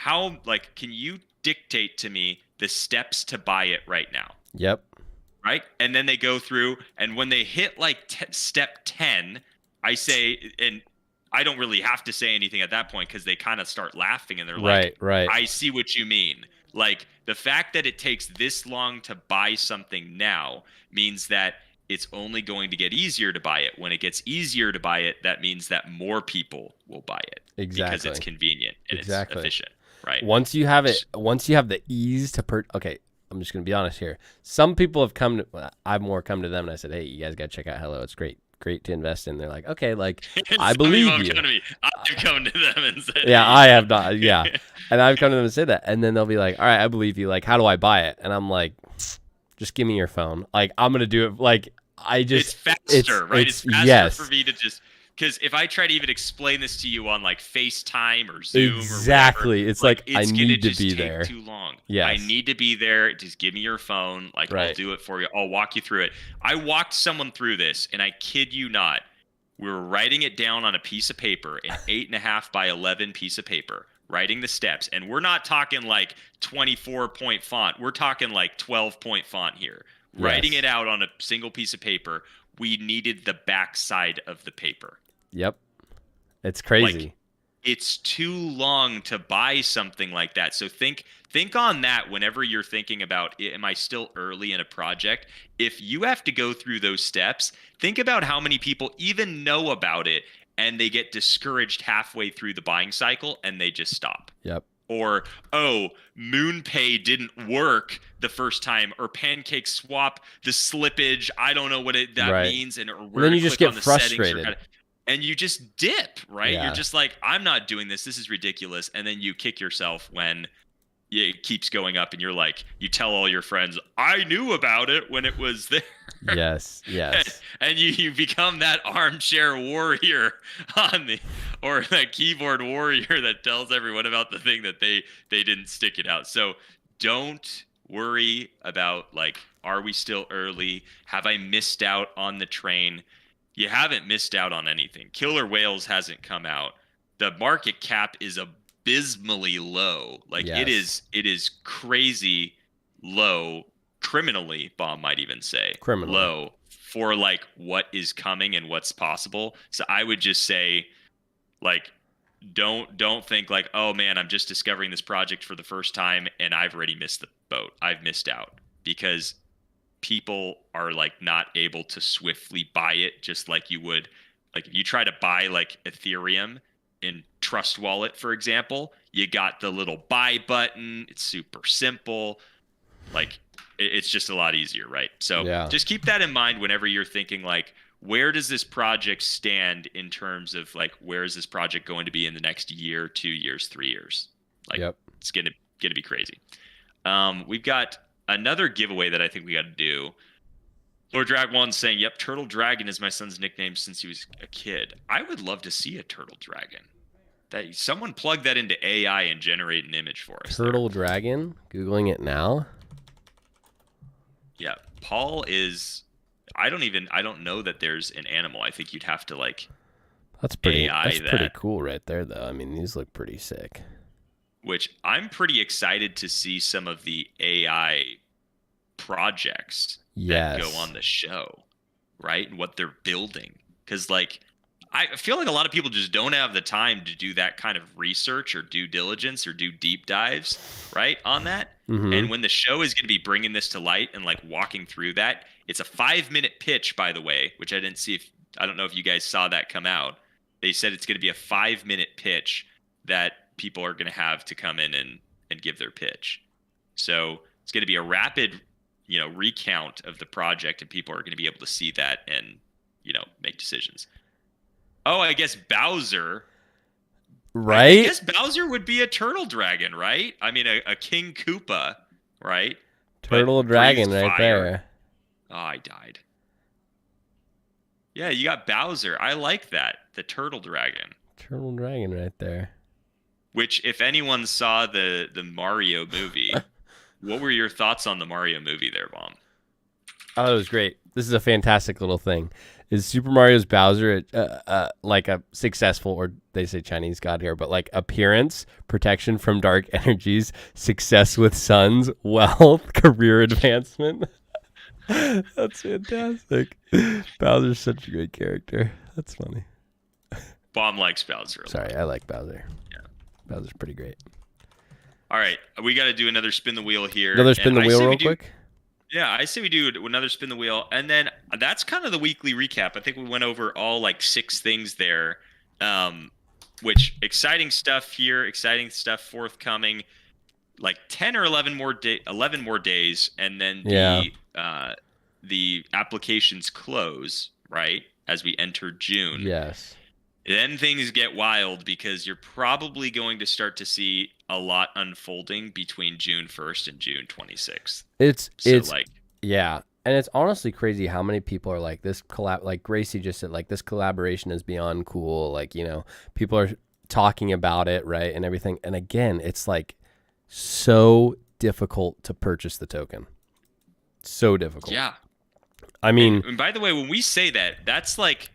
can you dictate to me the steps to buy it right now? Yep. Right. And then they go through, and when they hit like step 10, I say, and I don't really have to say anything at that point because they kind of start laughing and they're like, right. I see what you mean. Like the fact that it takes this long to buy something now means that it's only going to get easier to buy it. When it gets easier to buy it, that means that more people will buy it. Exactly. Because it's convenient and it's efficient, right? Once you have the ease to okay, I'm just going to be honest here. Some people have I've more come to them and I said, hey, you guys got to check out Hello. It's great to invest in. They're like, okay, like, I believe you. I've come to them and said, yeah, I have not. Yeah. And I've come to them and said that. And then they'll be like, all right, I believe you. Like, how do I buy it? And I'm like, just give me your phone. Like, I'm going to do it. Like, it's faster, right? It's faster for me to just, because if I try to even explain this to you on like FaceTime or Zoom exactly. or whatever, it's like I need to be take there. Too long. Yes. I need to be there. Just give me your phone. Like I'll do it for you. I'll walk you through it. I walked someone through this, and I kid you not, we were writing it down on a piece of paper, an 8.5 by 11 piece of paper, writing the steps. And we're not talking like 24-point font. We're talking like 12-point font here. Yes. Writing it out on a single piece of paper. We needed the back side of the paper. Yep. It's crazy. Like, it's too long to buy something like that. So think on that whenever you're thinking about, am I still early in a project? If you have to go through those steps, think about how many people even know about it and they get discouraged halfway through the buying cycle and they just stop. Yep. Or, MoonPay didn't work the first time, or PancakeSwap, the slippage, I don't know what that means, and then you just get frustrated. And you just dip, right? Yeah. You're just like, I'm not doing this. This is ridiculous. And then you kick yourself when it keeps going up, and you're like, you tell all your friends, I knew about it when it was there. Yes. And you become that armchair warrior or that keyboard warrior that tells everyone about the thing that they didn't stick it out. So don't worry about like, are we still early? Have I missed out on the train? You haven't missed out on anything. Killer Whales hasn't come out. The market cap is abysmally low. Like it is crazy low, criminally, Bomb might even say, low for like what is coming and what's possible. So I would just say, like, don't think like, oh man, I'm just discovering this project for the first time and I've already missed the boat. I've missed out, because people are like not able to swiftly buy it just like you would. Like if you try to buy like Ethereum in Trust Wallet, for example, you got the little buy button. It's super simple. Like it's just a lot easier, right? So just keep that in mind whenever you're thinking like, where does this project stand in terms of like, where is this project going to be in the next year, 2 years, 3 years? Like it's gonna be crazy. We've got another giveaway that I think we got to do. Lord Drag One's saying, yep, Turtle Dragon is my son's nickname since he was a kid. I would love to see a Turtle Dragon. That someone plug that into AI and generate an image for us. Turtle Dragon? Googling it now. Yeah. Paul is, I don't know that there's an animal. I think you'd have to like that's pretty cool right there though. I mean, these look pretty sick. Which I'm pretty excited to see some of the AI projects that go on the show, right? And what they're building. Because, like, I feel like a lot of people just don't have the time to do that kind of research or due diligence or do deep dives, right, on that. And when the show is going to be bringing this to light and like walking through that, it's a 5-minute pitch, by the way, which I didn't see. I don't know if you guys saw that come out. They said it's going to be a 5-minute pitch that people are going to have to come in and give their pitch. So it's going to be a rapid, recount of the project, and people are going to be able to see that and, make decisions. Oh, I guess Bowser. Right? I guess Bowser would be a turtle dragon, right? I mean, a King Koopa, right? Turtle dragon right there. Oh, I died. Yeah, you got Bowser. I like that. The turtle dragon. Turtle dragon right there. Which, if anyone saw the Mario movie, what were your thoughts on the Mario movie there, Bomb? Oh, it was great. This is a fantastic little thing. Is Super Mario's Bowser like a successful, or they say Chinese god here, but like appearance, protection from dark energies, success with sons, wealth, career advancement? That's fantastic. Bowser's such a great character. That's funny. Bomb likes Bowser. Sorry, I like Bowser. Yeah, Bowser's pretty great. All right, we got to do another spin the wheel here. Another spin the wheel real quick? Yeah, I say we do another spin the wheel, and then that's kind of the weekly recap. I think we went over all like 6 things there, which exciting stuff here, exciting stuff forthcoming, like 10 or 11 more days, and then the applications close, right, as we enter June. Yes. Then things get wild because you're probably going to start to see a lot unfolding between June 1st and June 26th. It's like, yeah. And it's honestly crazy how many people are like, this collab, like Gracie just said, like, this collaboration is beyond cool. Like, people are talking about it, right? And everything. And again, it's like so difficult to purchase the token. So difficult. Yeah. I mean, and by the way, when we say that, that's like,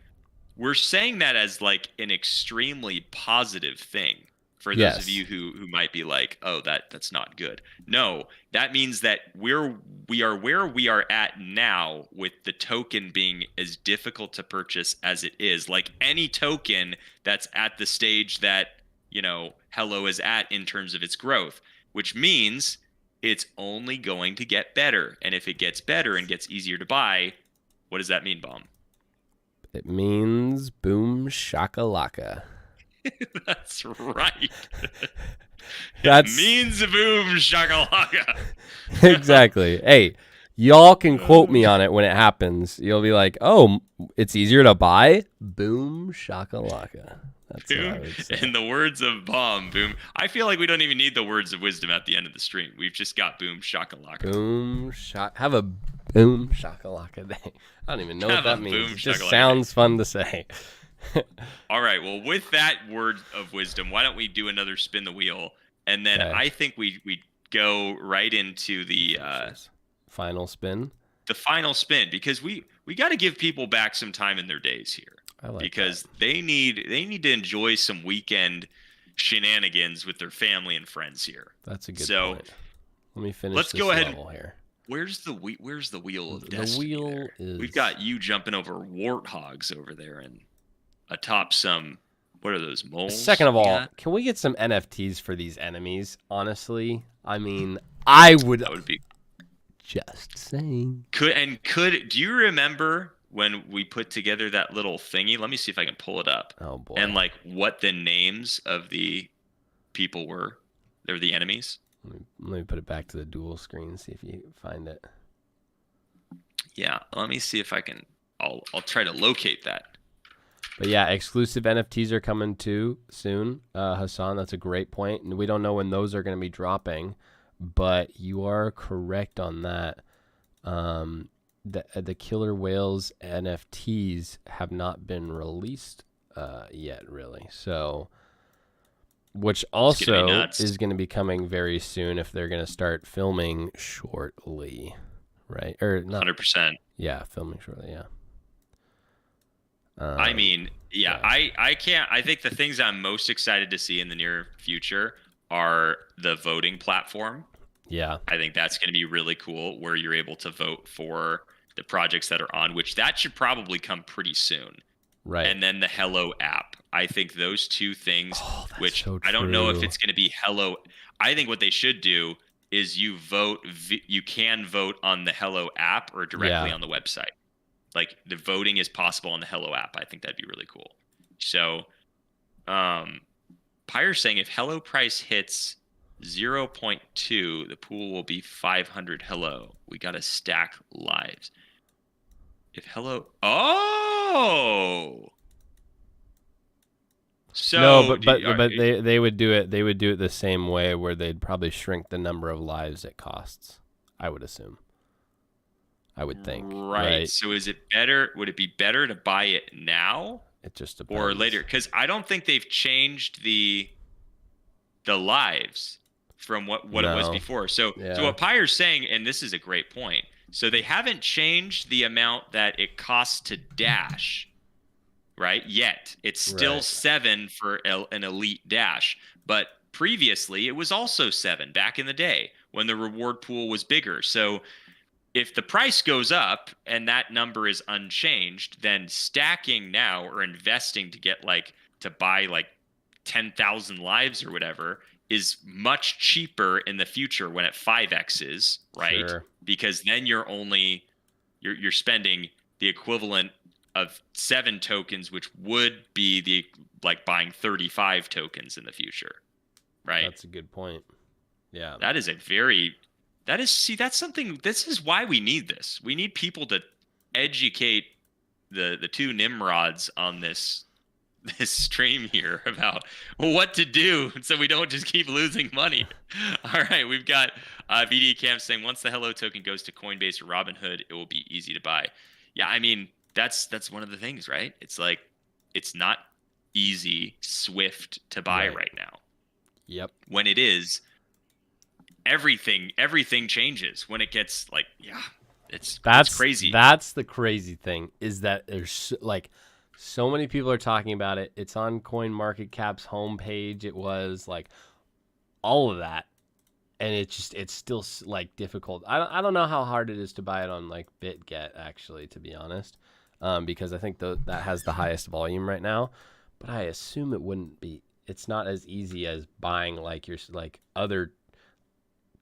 we're saying that as like an extremely positive thing for those of you who might be like, oh, that's not good. No, that means that we are where we are at now, with the token being as difficult to purchase as it is. Like any token that's at the stage that, Hello is at in terms of its growth, which means it's only going to get better. And if it gets better and gets easier to buy, what does that mean, Bomb? It means boom shakalaka. That's right. It means boom shakalaka. Exactly. Hey, y'all can quote me on it when it happens. You'll be like, oh, it's easier to buy? Boom shakalaka. That's boom. What I would say. In the words of Bomb, boom. I feel like we don't even need the words of wisdom at the end of the stream. We've just got boom shakalaka. Boom shak. Have a boom shakalaka day. I don't even know what that means. It just sounds fun to say. All right. Well, with that word of wisdom, why don't we do another spin the wheel? And then I think we go right into the final spin. The final spin, because we got to give people back some time in their days here. Because they need to enjoy some weekend shenanigans with their family and friends here. That's a good point. Let me finish. Let's this go ahead level here. Where's the wheel of destiny? The wheel is. We've got you jumping over warthogs over there and atop some. What are those moles? Second of all, can we get some NFTs for these enemies? Honestly, I mean, I would. That would be. Just saying. Do you remember when we put together that little thingy? Let me see if I can pull it up. Oh boy. And like what the names of the people were. They're the enemies. Let me put it back to the dual screen, see if you find it. Yeah, let me see if I can. I'll try to locate that. But yeah, exclusive NFTs are coming too soon. Hassan, that's a great point. And we don't know when those are going to be dropping, but you are correct on that. The Killer Whales NFTs have not been released yet, really. So, which also is going to be coming very soon if they're going to start filming shortly, right? Or not 100%. Yeah, filming shortly. Yeah. I mean, yeah, I can't. I think the things I'm most excited to see in the near future are the voting platform. Yeah. I think that's going to be really cool, where you're able to vote for the projects that are on, which that should probably come pretty soon. Right. And then the Hello app. I think those two things, which so I don't know if true. it's going to be Hello. I think what they should do is you can vote on the Hello app or directly on the website. Like the voting is possible on the Hello app. I think that'd be really cool. So, Pyre's saying if Hello price hits 0.2, the pool will be 500 Hello. We got to stack lives. If Hello, so no, but they would do it. They would do it the same way, where they'd probably shrink the number of lives it costs. I would assume. I would think. Right. So is it better? Would it be better to buy it now? It just depends. Or later? Because I don't think they've changed the lives from what it was before. So what Pyre's saying, and this is a great point. So they haven't changed the amount that it costs to dash, right? Yet it's still 7 for an elite dash, but previously it was also 7 back in the day when the reward pool was bigger. So if the price goes up and that number is unchanged, then stacking now or investing to buy 10,000 lives or whatever is much cheaper in the future when it 5x's, right? Sure. Because then you're spending the equivalent of 7 tokens, which would be buying 35 tokens in the future, right? That's a good point. Yeah. That's something. This is why we need this. We need people to educate the two Nimrods on this stream here about what to do so we don't just keep losing money. All right, we've got VD Camp saying once the Hello token goes to Coinbase or Robinhood, it will be easy to buy. Yeah, I mean that's one of the things, right? It's it's not easy, swift to buy right now. Yep. When it is, everything changes when it gets it's crazy. That's the crazy thing, is that there's so many people are talking about it. It's on CoinMarketCap's homepage. It was all of that, and it's still difficult. I don't know how hard it is to buy it on BitGet, actually, to be honest, because I think that has the highest volume right now. But I assume it wouldn't be. It's not as easy as buying your other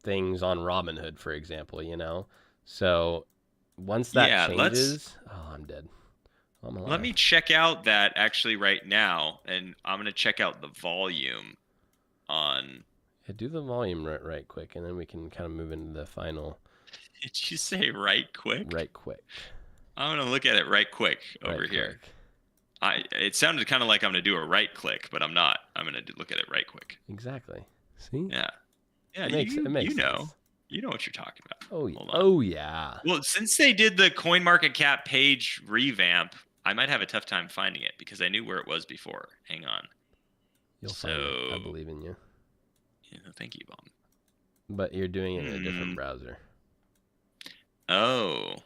things on Robinhood, for example. So once that changes, I'm dead. Let me check out that actually right now, and I'm going to check out the volume on... Yeah, do the volume right quick, and then we can kind of move into the final... Did you say right quick? Right quick. I'm going to look at it right quick over here. It sounded kind of like I'm going to do a right click, but I'm not. I'm going to look at it right quick. Exactly. See? Yeah. Yeah, it makes sense. You know what you're talking about. Oh, yeah. Well, since they did the CoinMarketCap page revamp, I might have a tough time finding it because I knew where it was before. Hang on. You'll find it. I believe in you. Yeah, thank you, Bob. But you're doing it in a different browser. Oh.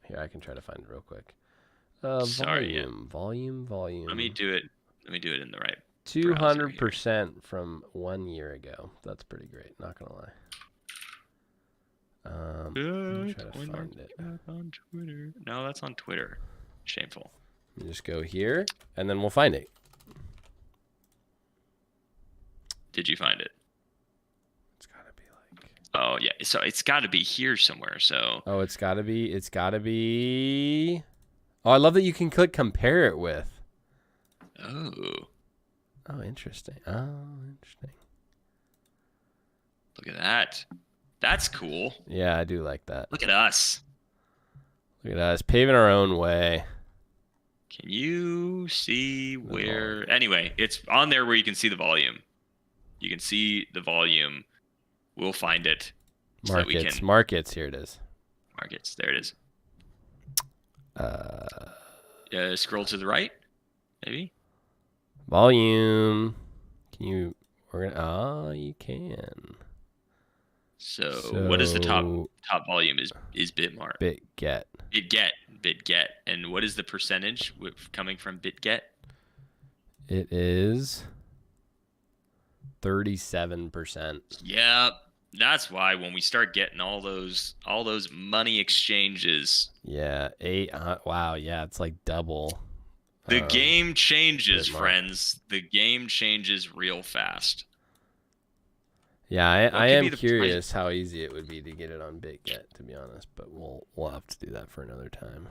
Here, I can try to find it real quick. Sorry. Volume. Let me do it in the right 200% from 1 year ago. That's pretty great. Not gonna lie. Let me try to find it on Twitter. No, that's on Twitter. Shameful. Just go here, and then we'll find it. Did you find it? It's gotta be Oh yeah, so it's got to be here somewhere. So. Oh, it's gotta be. Oh, I love that you can click compare it with. Oh, interesting. Look at that. That's cool. Yeah, I do like that. Look at us. Paving our own way. Can you see where... Anyway, it's on there where you can see the volume. You can see the volume. We'll find it. Markets. Here it is. Markets. There it is. Scroll to the right, maybe. Volume. Can you... you can. So what is the top volume? Is Bitmart. BitGet. BitGet. And what is the percentage coming from BitGet? It is 37%. Yep. That's why when we start getting all those money exchanges. Yeah, wow, yeah, it's double. The game changes, friends. The game changes real fast. Yeah, I am curious how easy it would be to get it on BitGet, to be honest, but we'll have to do that for another time.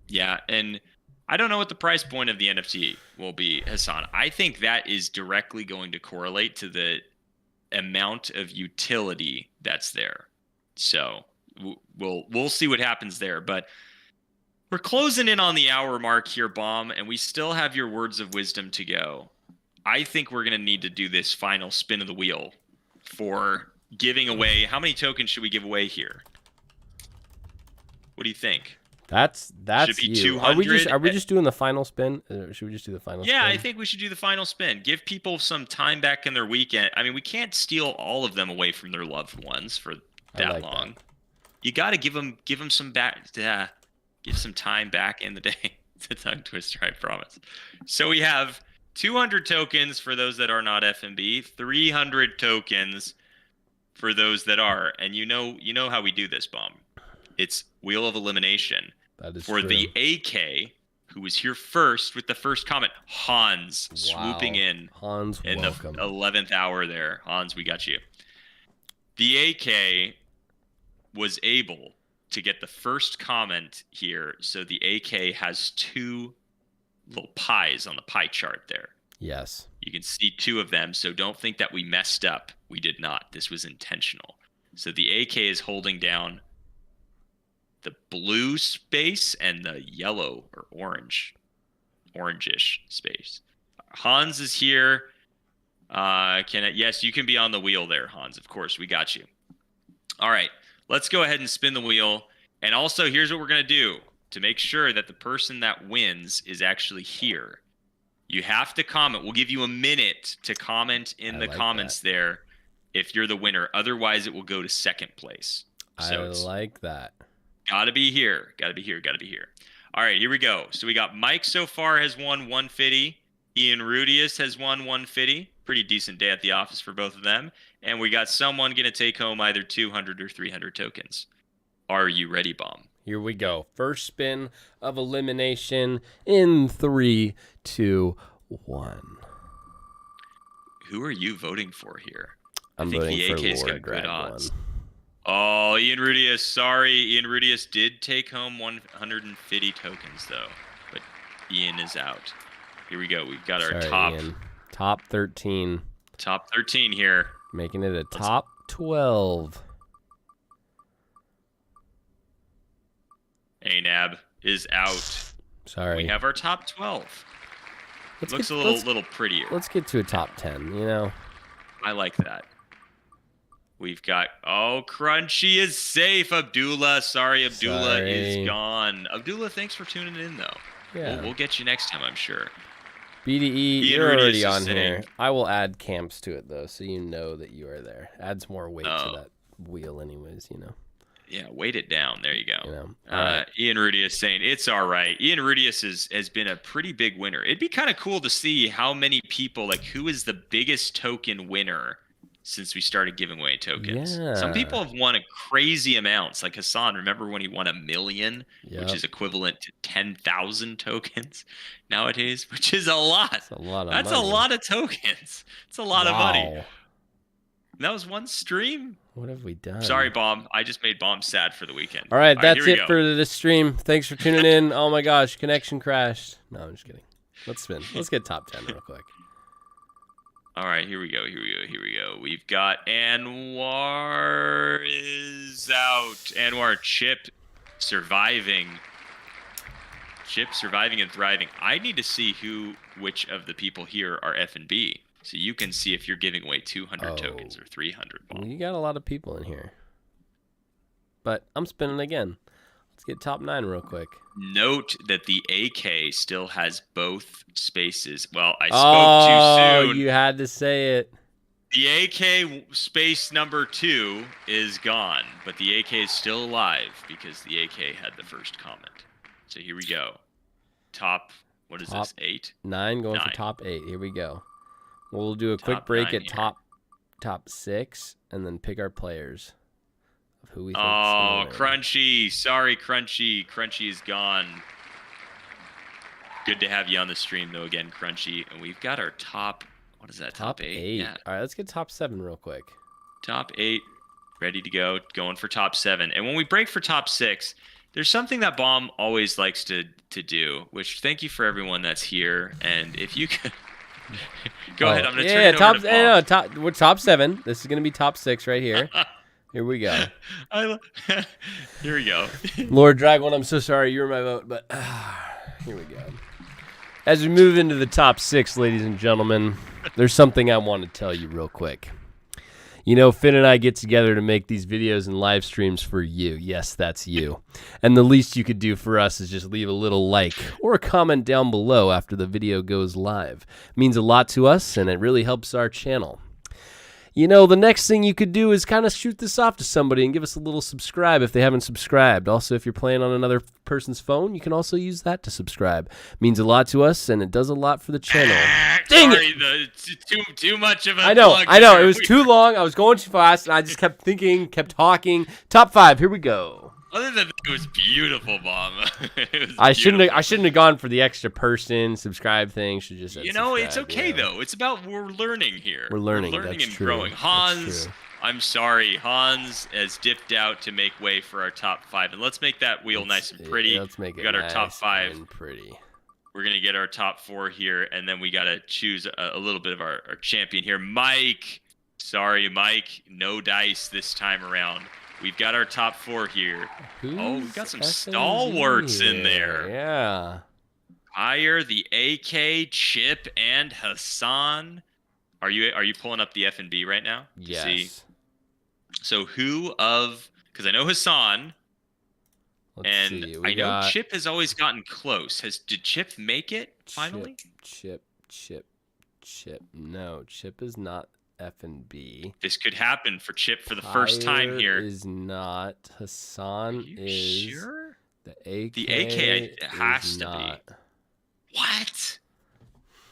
Yeah, and I don't know what the price point of the NFT will be, Hassan. I think that is directly going to correlate to the amount of utility that's there. So we'll see what happens there, but we're closing in on the hour mark here, Bomb, and we still have your words of wisdom to go. I think we're going to need to do this final spin of the wheel for giving away. How many tokens should we give away here? What do you think? That's should be you. 200. Are we just doing the final spin? Should we just do the final spin? Yeah, I think we should do the final spin. Give people some time back in their weekend. I mean, we can't steal all of them away from their loved ones for that long. That. You got to give them some back. Give some time back in the day. It's a tongue twister, I promise. So we have 200 tokens for those that are not FNB, 300 tokens for those that are. And you know how we do this, Bomb. It's Wheel of Elimination. That is for true. The AK, who was here first with the first comment. Hans swooping in. Hans, in welcome. The 11th hour there. Hans, we got you. The AK was able to get the first comment here. So the AK has 2 little pies on the pie chart there. Yes. You can see 2 of them. So don't think that we messed up. We did not. This was intentional. So the AK is holding down the blue space and the yellow or orangish space. Hans is here. Yes, you can be on the wheel there, Hans. Of course, we got you. All right. Let's go ahead and spin the wheel. And also, here's what we're going to do to make sure that the person that wins is actually here. You have to comment. We'll give you a minute to comment in the comments there if you're the winner. Otherwise, it will go to second place. So I like that. Got to be here. Got to be here. All right, here we go. So we got Mike so far has won 150. Ian Rudius has won 150. Pretty decent day at the office for both of them. And we got someone going to take home either 200 or 300 tokens. Are you ready, Bomb? Here we go. First spin of elimination in 3, 2, 1. Who are you voting for here? I'm voting for Lord got good odds. Oh, Ian Rudius. Sorry. Ian Rudius did take home 150 tokens, though. But Ian is out. Here we go. We've got our top 13. Top 13 here. Making it a top 12. Anab is out. Sorry. We have our top 12. Looks a little prettier. Let's get to a top 10, you know? I like that. We've got, Crunchy is safe. Abdullah. Sorry, Abdullah is gone. Abdullah, thanks for tuning in, though. Yeah. We'll get you next time, I'm sure. BDE, you're already on here. I will add camps to it, though, so you know that you are there. Adds more weight to that wheel anyways, you know. Yeah, weight it down. There you go. You know, right. Ian Rudius saying, it's all right. Ian Rudius has been a pretty big winner. It'd be kind of cool to see how many people, like, who is the biggest token winner since we started giving away tokens. Yeah. Some people have won crazy amounts. Like Hassan, remember when he won 1 million, which is equivalent to 10,000 tokens nowadays, which is a lot. That's a lot of That's money. a lot of tokens. It's a lot of money. And that was one stream. What have we done? Sorry, Bomb. I just made Bomb sad for the weekend. All right, that's it for this stream. Thanks for tuning in. Oh my gosh, connection crashed. No, I'm just kidding. Let's spin. Let's get top 10 real quick. All right, here we go. We've got Anwar is out. Anwar, Chip surviving and thriving. I need to see which of the people here are F&B, so you can see if you're giving away 200 tokens or 300. Well, you got a lot of people in here. But I'm spinning again. Let's get top 9 real quick. Note that the AK still has both spaces. Well, I spoke too soon. You had to say it. The AK space number 2 is gone, but the AK is still alive because the AK had the first comment. So here we go. Top, what is this, 8? 9 going for top 8. Here we go. We'll do a quick break at top 6 and then pick our players. Who we think Crunchy. Sorry, Crunchy. Crunchy is gone. Good to have you on the stream, though, again, Crunchy. And we've got our top, what is that, top 8? Yeah. All right, let's get top 7 real quick. Top 8, ready to go, going for top 7. And when we break for top 6, there's something that Bomb always likes to do, which thank you for everyone that's here. And if you could... Go ahead, I'm going to turn it over to Bomb. We're top 7. This is going to be top 6 right here. Here we go. Here we go. Lord Dragone, I'm so sorry you were my vote, but here we go. As we move into the top 6, ladies and gentlemen, there's something I want to tell you real quick. You know, Finn and I get together to make these videos and live streams for you. Yes, that's you. And the least you could do for us is just leave a little like or a comment down below after the video goes live. It means a lot to us, and it really helps our channel. You know, the next thing you could do is kind of shoot this off to somebody and give us a little subscribe if they haven't subscribed. Also, if you're playing on another person's phone, you can also use that to subscribe. It means a lot to us, and it does a lot for the channel. Dang it! Too much of a I know. It was too long. I was going too fast, and I just kept thinking, kept talking. Top 5. Here we go. Other than that, it was beautiful, Bomb. I shouldn't have gone for the extra person subscribe thing. Should just it's okay though. It's about we're learning here. We're learning and true. Growing. Hans, I'm sorry, Hans has dipped out to make way for our top 5, and let's make that wheel nice and pretty. Let's make it. We got nice our top 5 and pretty. We're gonna get our top 4 here, and then we gotta choose a little bit of our champion here, Mike. Sorry, Mike. No dice this time around. We've got our top 4 here. We've got some stalwarts in there. Yeah. Hire, the AK, Chip, and Hassan. Are you pulling up the F&B right now? Yes. See? So because I know Hassan, I know Chip has always gotten close. Did Chip make it finally? Chip. No, Chip is not F&B. This could happen for Chip for the first time here. Is not. Hassan is. Sure? The AK. The AK has to be. What?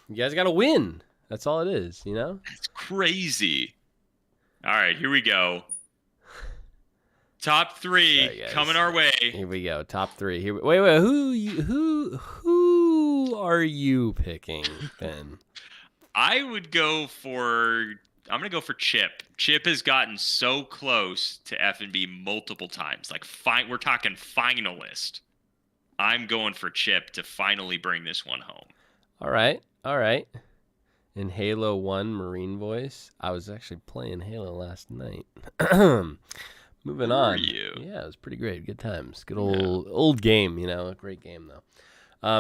You guys got to win. That's all it is, you know? That's crazy. All right, here we go. Top 3 coming our way. Here we go. Top 3. Wait. Who are you picking, Ben? I'm gonna go for Chip. Chip has gotten so close to F&B multiple times. Like we're talking finalist. I'm going for Chip to finally bring this one home. All right. In Halo 1 Marine voice, I was actually playing Halo last night. Moving on. Yeah, it was pretty great. Good times. Good old game, you know. A great game though.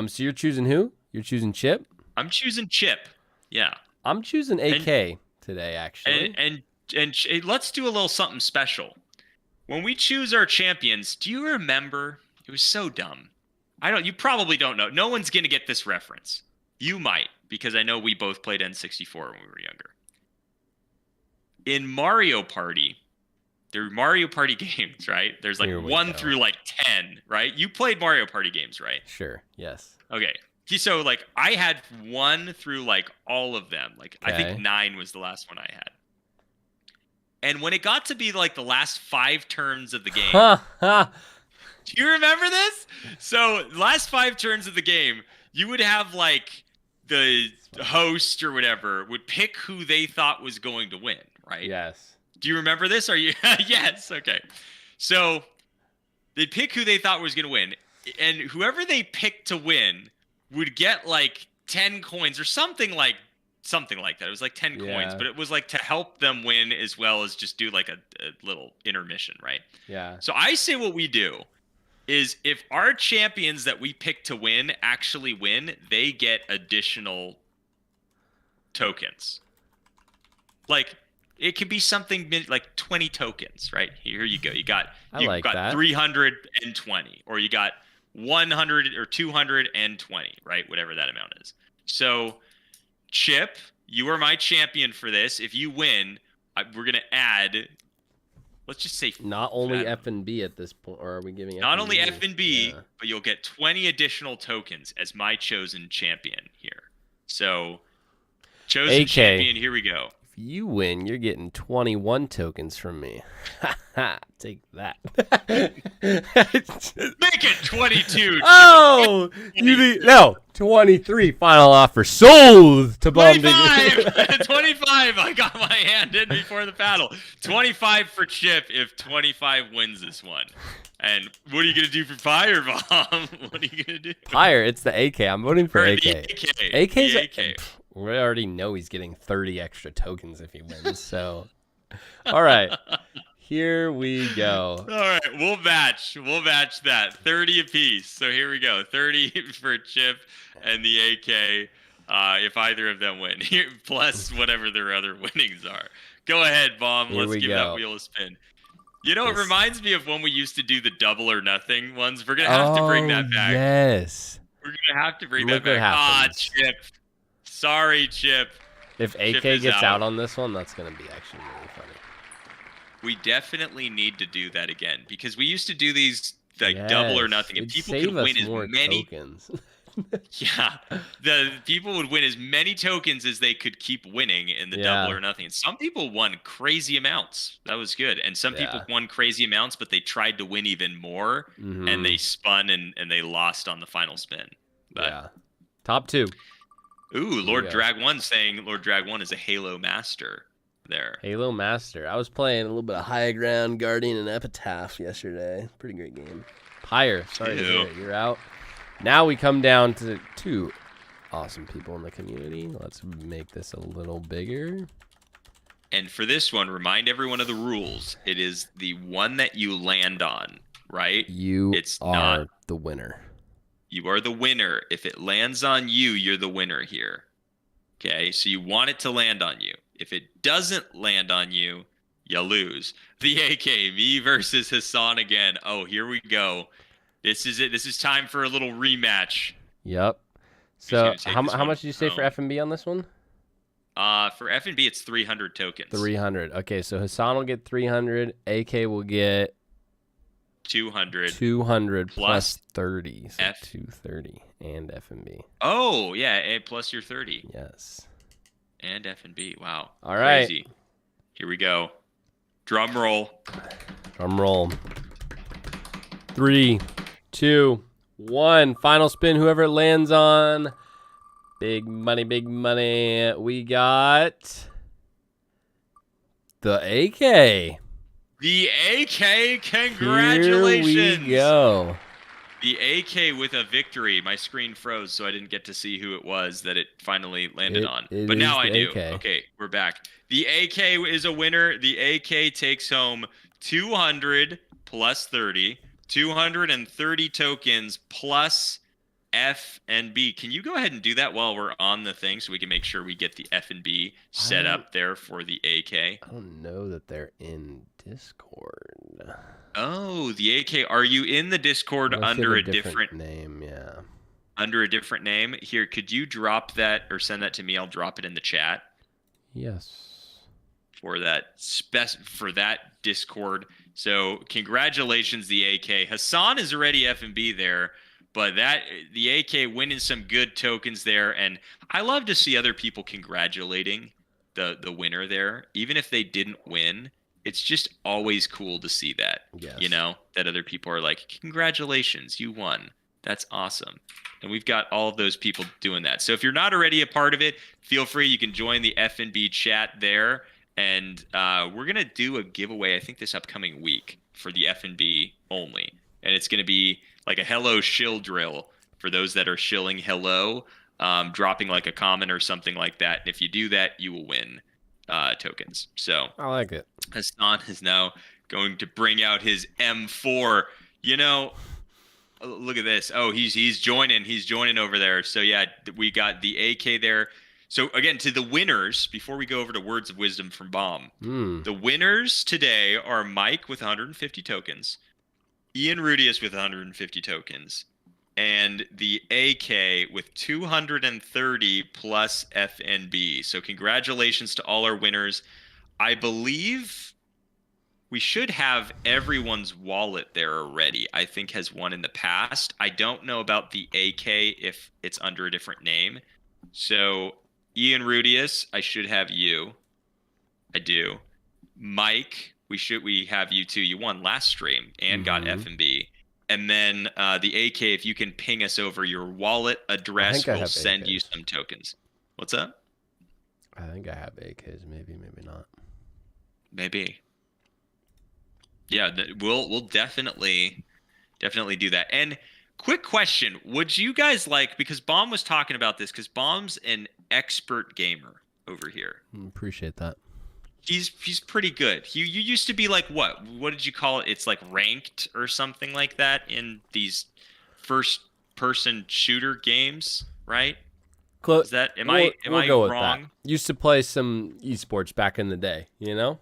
So you're choosing who? You're choosing Chip? I'm choosing Chip. Yeah. I'm choosing AK today, actually. And let's do a little something special. When we choose our champions, do you remember? It was so dumb. You probably don't know. No one's going to get this reference. You might, because I know we both played N64 when we were younger. In Mario Party, there are Mario Party games, right? There's like 1 through like 10, right? You played Mario Party games, right? Sure, yes. Okay. So like I had 1 through like all of them. Like I think 9 was the last one I had. And when it got to be like the last 5 turns of the game, do you remember this? So last 5 turns of the game, you would have like the host or whatever would pick who they thought was going to win, right? Yes. Do you remember this? Are you? Yes. Okay. So they'd pick who they thought was going to win, and whoever they picked to win would get like 10 coins or something like that. It was like 10 coins, but it was like to help them win as well as just do like a little intermission, right? Yeah. So I say what we do is if our champions that we pick to win actually win, they get additional tokens. Like it could be something like 20 tokens, right? Here you go. You got 320, or you got 100 or 220, right? Whatever that amount is. So, Chip, you are my champion for this. If you win, we're going to add, let's just say... Not only F&B at this point, or are we giving Not only F&B, but you'll get 20 additional tokens as my chosen champion here. So, chosen champion, here we go. you win, you're getting 21 tokens from me. Take that. Make it 22. Oh, no, 23. Final offer sold to Bomb 25. 25. I got my hand in before the paddle. 25 for Chip if 25 wins this one. And what are you gonna do for Pyre, Bomb? What are you gonna do? Pyre, it's the AK. I'm voting for AK. The AK's the AK. We already know he's getting 30 extra tokens if he wins. So, all right, here we go. All right, we'll match that 30 apiece. So here we go, 30 for Chip and the AK. If either of them win, plus whatever their other winnings are. Go ahead, Bomb. Let's give that wheel a spin. You know, it reminds me of when we used to do the double or nothing ones. We're going to have to bring that back. Yes. We're going to have to bring that back. Chip. Sorry, Chip. If AK gets out on this one, that's going to be actually really funny. We definitely need to do that again because we used to do these double or nothing. And people could win as many tokens. Yeah, the people would win as many tokens as they could keep winning in the double or nothing. And some people won crazy amounts. That was good. And some people won crazy amounts, but they tried to win even more, and they spun and they lost on the final spin. But, top 2. Ooh, Lord Drag 1 saying Lord Drag 1 is a Halo master there. Halo master. I was playing a little bit of High Ground, Guardian, and Epitaph yesterday. Pretty great game. Pyre, sorry to hear it. You're out. Now we come down to 2 awesome people in the community. Let's make this a little bigger. And for this one, remind everyone of the rules. It is the one that you land on, right? It's not the winner. You are the winner. If it lands on you, you're the winner here. Okay, so you want it to land on you. If it doesn't land on you, you lose. The AK, me versus Hassan again. Oh, here we go. This is it. This is time for a little rematch. Yep. So how much did you say for F&B on this one? For F&B, it's 300 tokens. 300. Okay, so Hassan will get 300. AK will get 200. 200 plus 30. So 230 and F&B. Oh, yeah, and plus your 30. Yes. And F&B. Wow. All right. Crazy. Here we go. Drum roll. Drum roll. 3, 2, 1. Final spin. Whoever it lands on. Big money, big money. We got the AK. The AK, congratulations. Here we go. The AK with a victory. My screen froze, so I didn't get to see who it was that it finally landed on. But now I do. AK. Okay, we're back. The AK is a winner. The AK takes home 200 plus 30. 230 tokens plus F and B. Can you go ahead and do that while we're on the thing so we can make sure we get the F and B set up there for the AK? I don't know that they're in Discord. Oh, the AK. Are you in the Discord under a different name? Yeah. Under a different name? Here, could you drop that or send that to me? I'll drop it in the chat. Yes. For that Discord. So congratulations, the AK. Hassan is already F&B there, but the AK winning some good tokens there, and I love to see other people congratulating the winner there, even if they didn't win. It's just always cool to see that. Yes. You know, that other people are like, congratulations, you won. That's awesome. And we've got all of those people doing that. So if you're not already a part of it, feel free. You can join the F&B chat there. And we're going to do a giveaway, I think, this upcoming week for the F&B only. And it's going to be like a hello shill drill for those that are shilling hello, dropping like a comment or something like that. And if you do that, you will win tokens. So I like it. Hassan is now going to bring out his M4. You know, look at this. Oh, he's joining. He's joining over there. So, yeah, we got the AK there. So, again, to the winners, before we go over to Words of Wisdom from Bomb, the winners today are Mike with 150 tokens, Ian Rudius with 150 tokens, and the AK with 230 plus FNB. So, congratulations to all our winners. I believe we should have everyone's wallet there already. I think has won in the past. I don't know about the AK if it's under a different name. So, Ian Rudius, I should have you. I do. Mike, we have you too. You won last stream and got F&B. And then the AK, if you can ping us over your wallet address, we'll send AKs. You some tokens. What's up? I think I have AKs. Maybe not. Maybe. Yeah, we'll definitely do that. And quick question: would you guys like, because Bomb was talking about this, because Bomb's an expert gamer over here. Appreciate that. He's pretty good. You used to be like what? What did you call it? It's like ranked or something like that in these first person shooter games, right? Is that am I go wrong? With that. Used to play some esports back in the day, you know?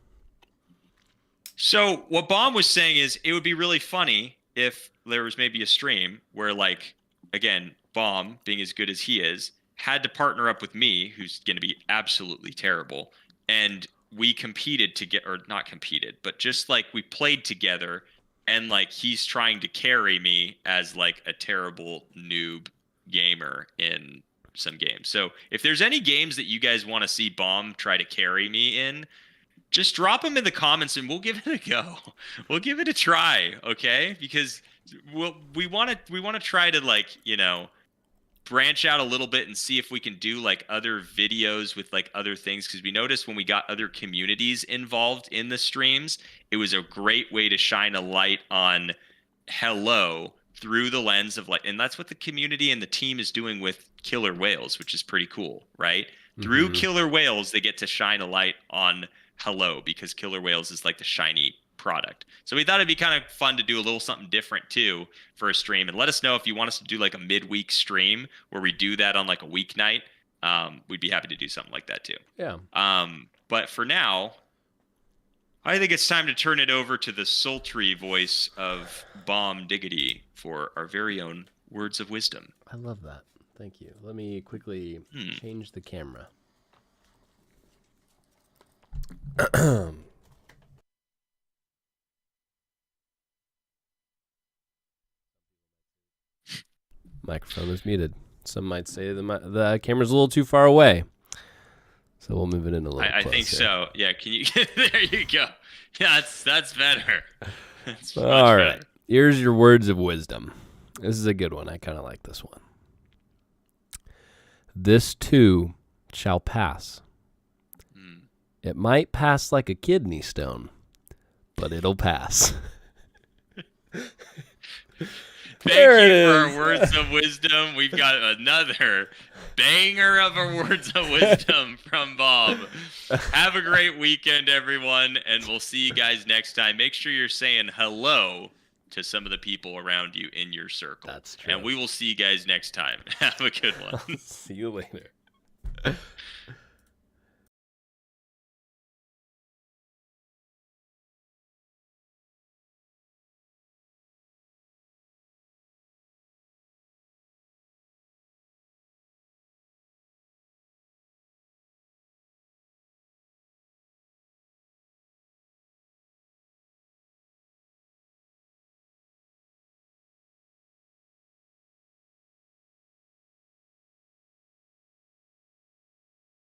So what Bomb was saying is it would be really funny if there was maybe a stream where, like, again, Bomb, being as good as he is, had to partner up with me, who's going to be absolutely terrible, and we competed to get, or not competed, but just like we played together, and like he's trying to carry me as like a terrible noob gamer in some games. So if there's any games that you guys want to see Bomb try to carry me in, just drop them in the comments and we'll give it a go. We'll give it a try, okay? Because we want to try to, like, you know, branch out a little bit and see if we can do like other videos with like other things, because we noticed when we got other communities involved in the streams, it was a great way to shine a light on Hello through the lens of like, and that's what the community and the team is doing with Killer Whales, which is pretty cool, right? Through Killer Whales, they get to shine a light on Hello, because Killer Whales is like the shiny product. So we thought it'd be kind of fun to do a little something different too for a stream. And let us know if you want us to do like a midweek stream where we do that on like a weeknight. We'd be happy to do something like that too. Yeah. But for now, I think it's time to turn it over to the sultry voice of Bomb Diggity for our very own words of wisdom. I love that. Thank you. Let me quickly change the camera. Microphone is muted. Some might say the camera's a little too far away. So we'll move it in a little closer. I think so. Yeah, can you there you go. Yeah, that's better. That's all right. Better. Here's your words of wisdom. This is a good one. I kind of like this one. This too shall pass. It might pass like a kidney stone, but it'll pass. Thank you for our words of wisdom. We've got another banger of our words of wisdom from Bob. Have a great weekend, everyone, and we'll see you guys next time. Make sure you're saying hello to some of the people around you in your circle. That's true. And we will see you guys next time. Have a good one. See you later.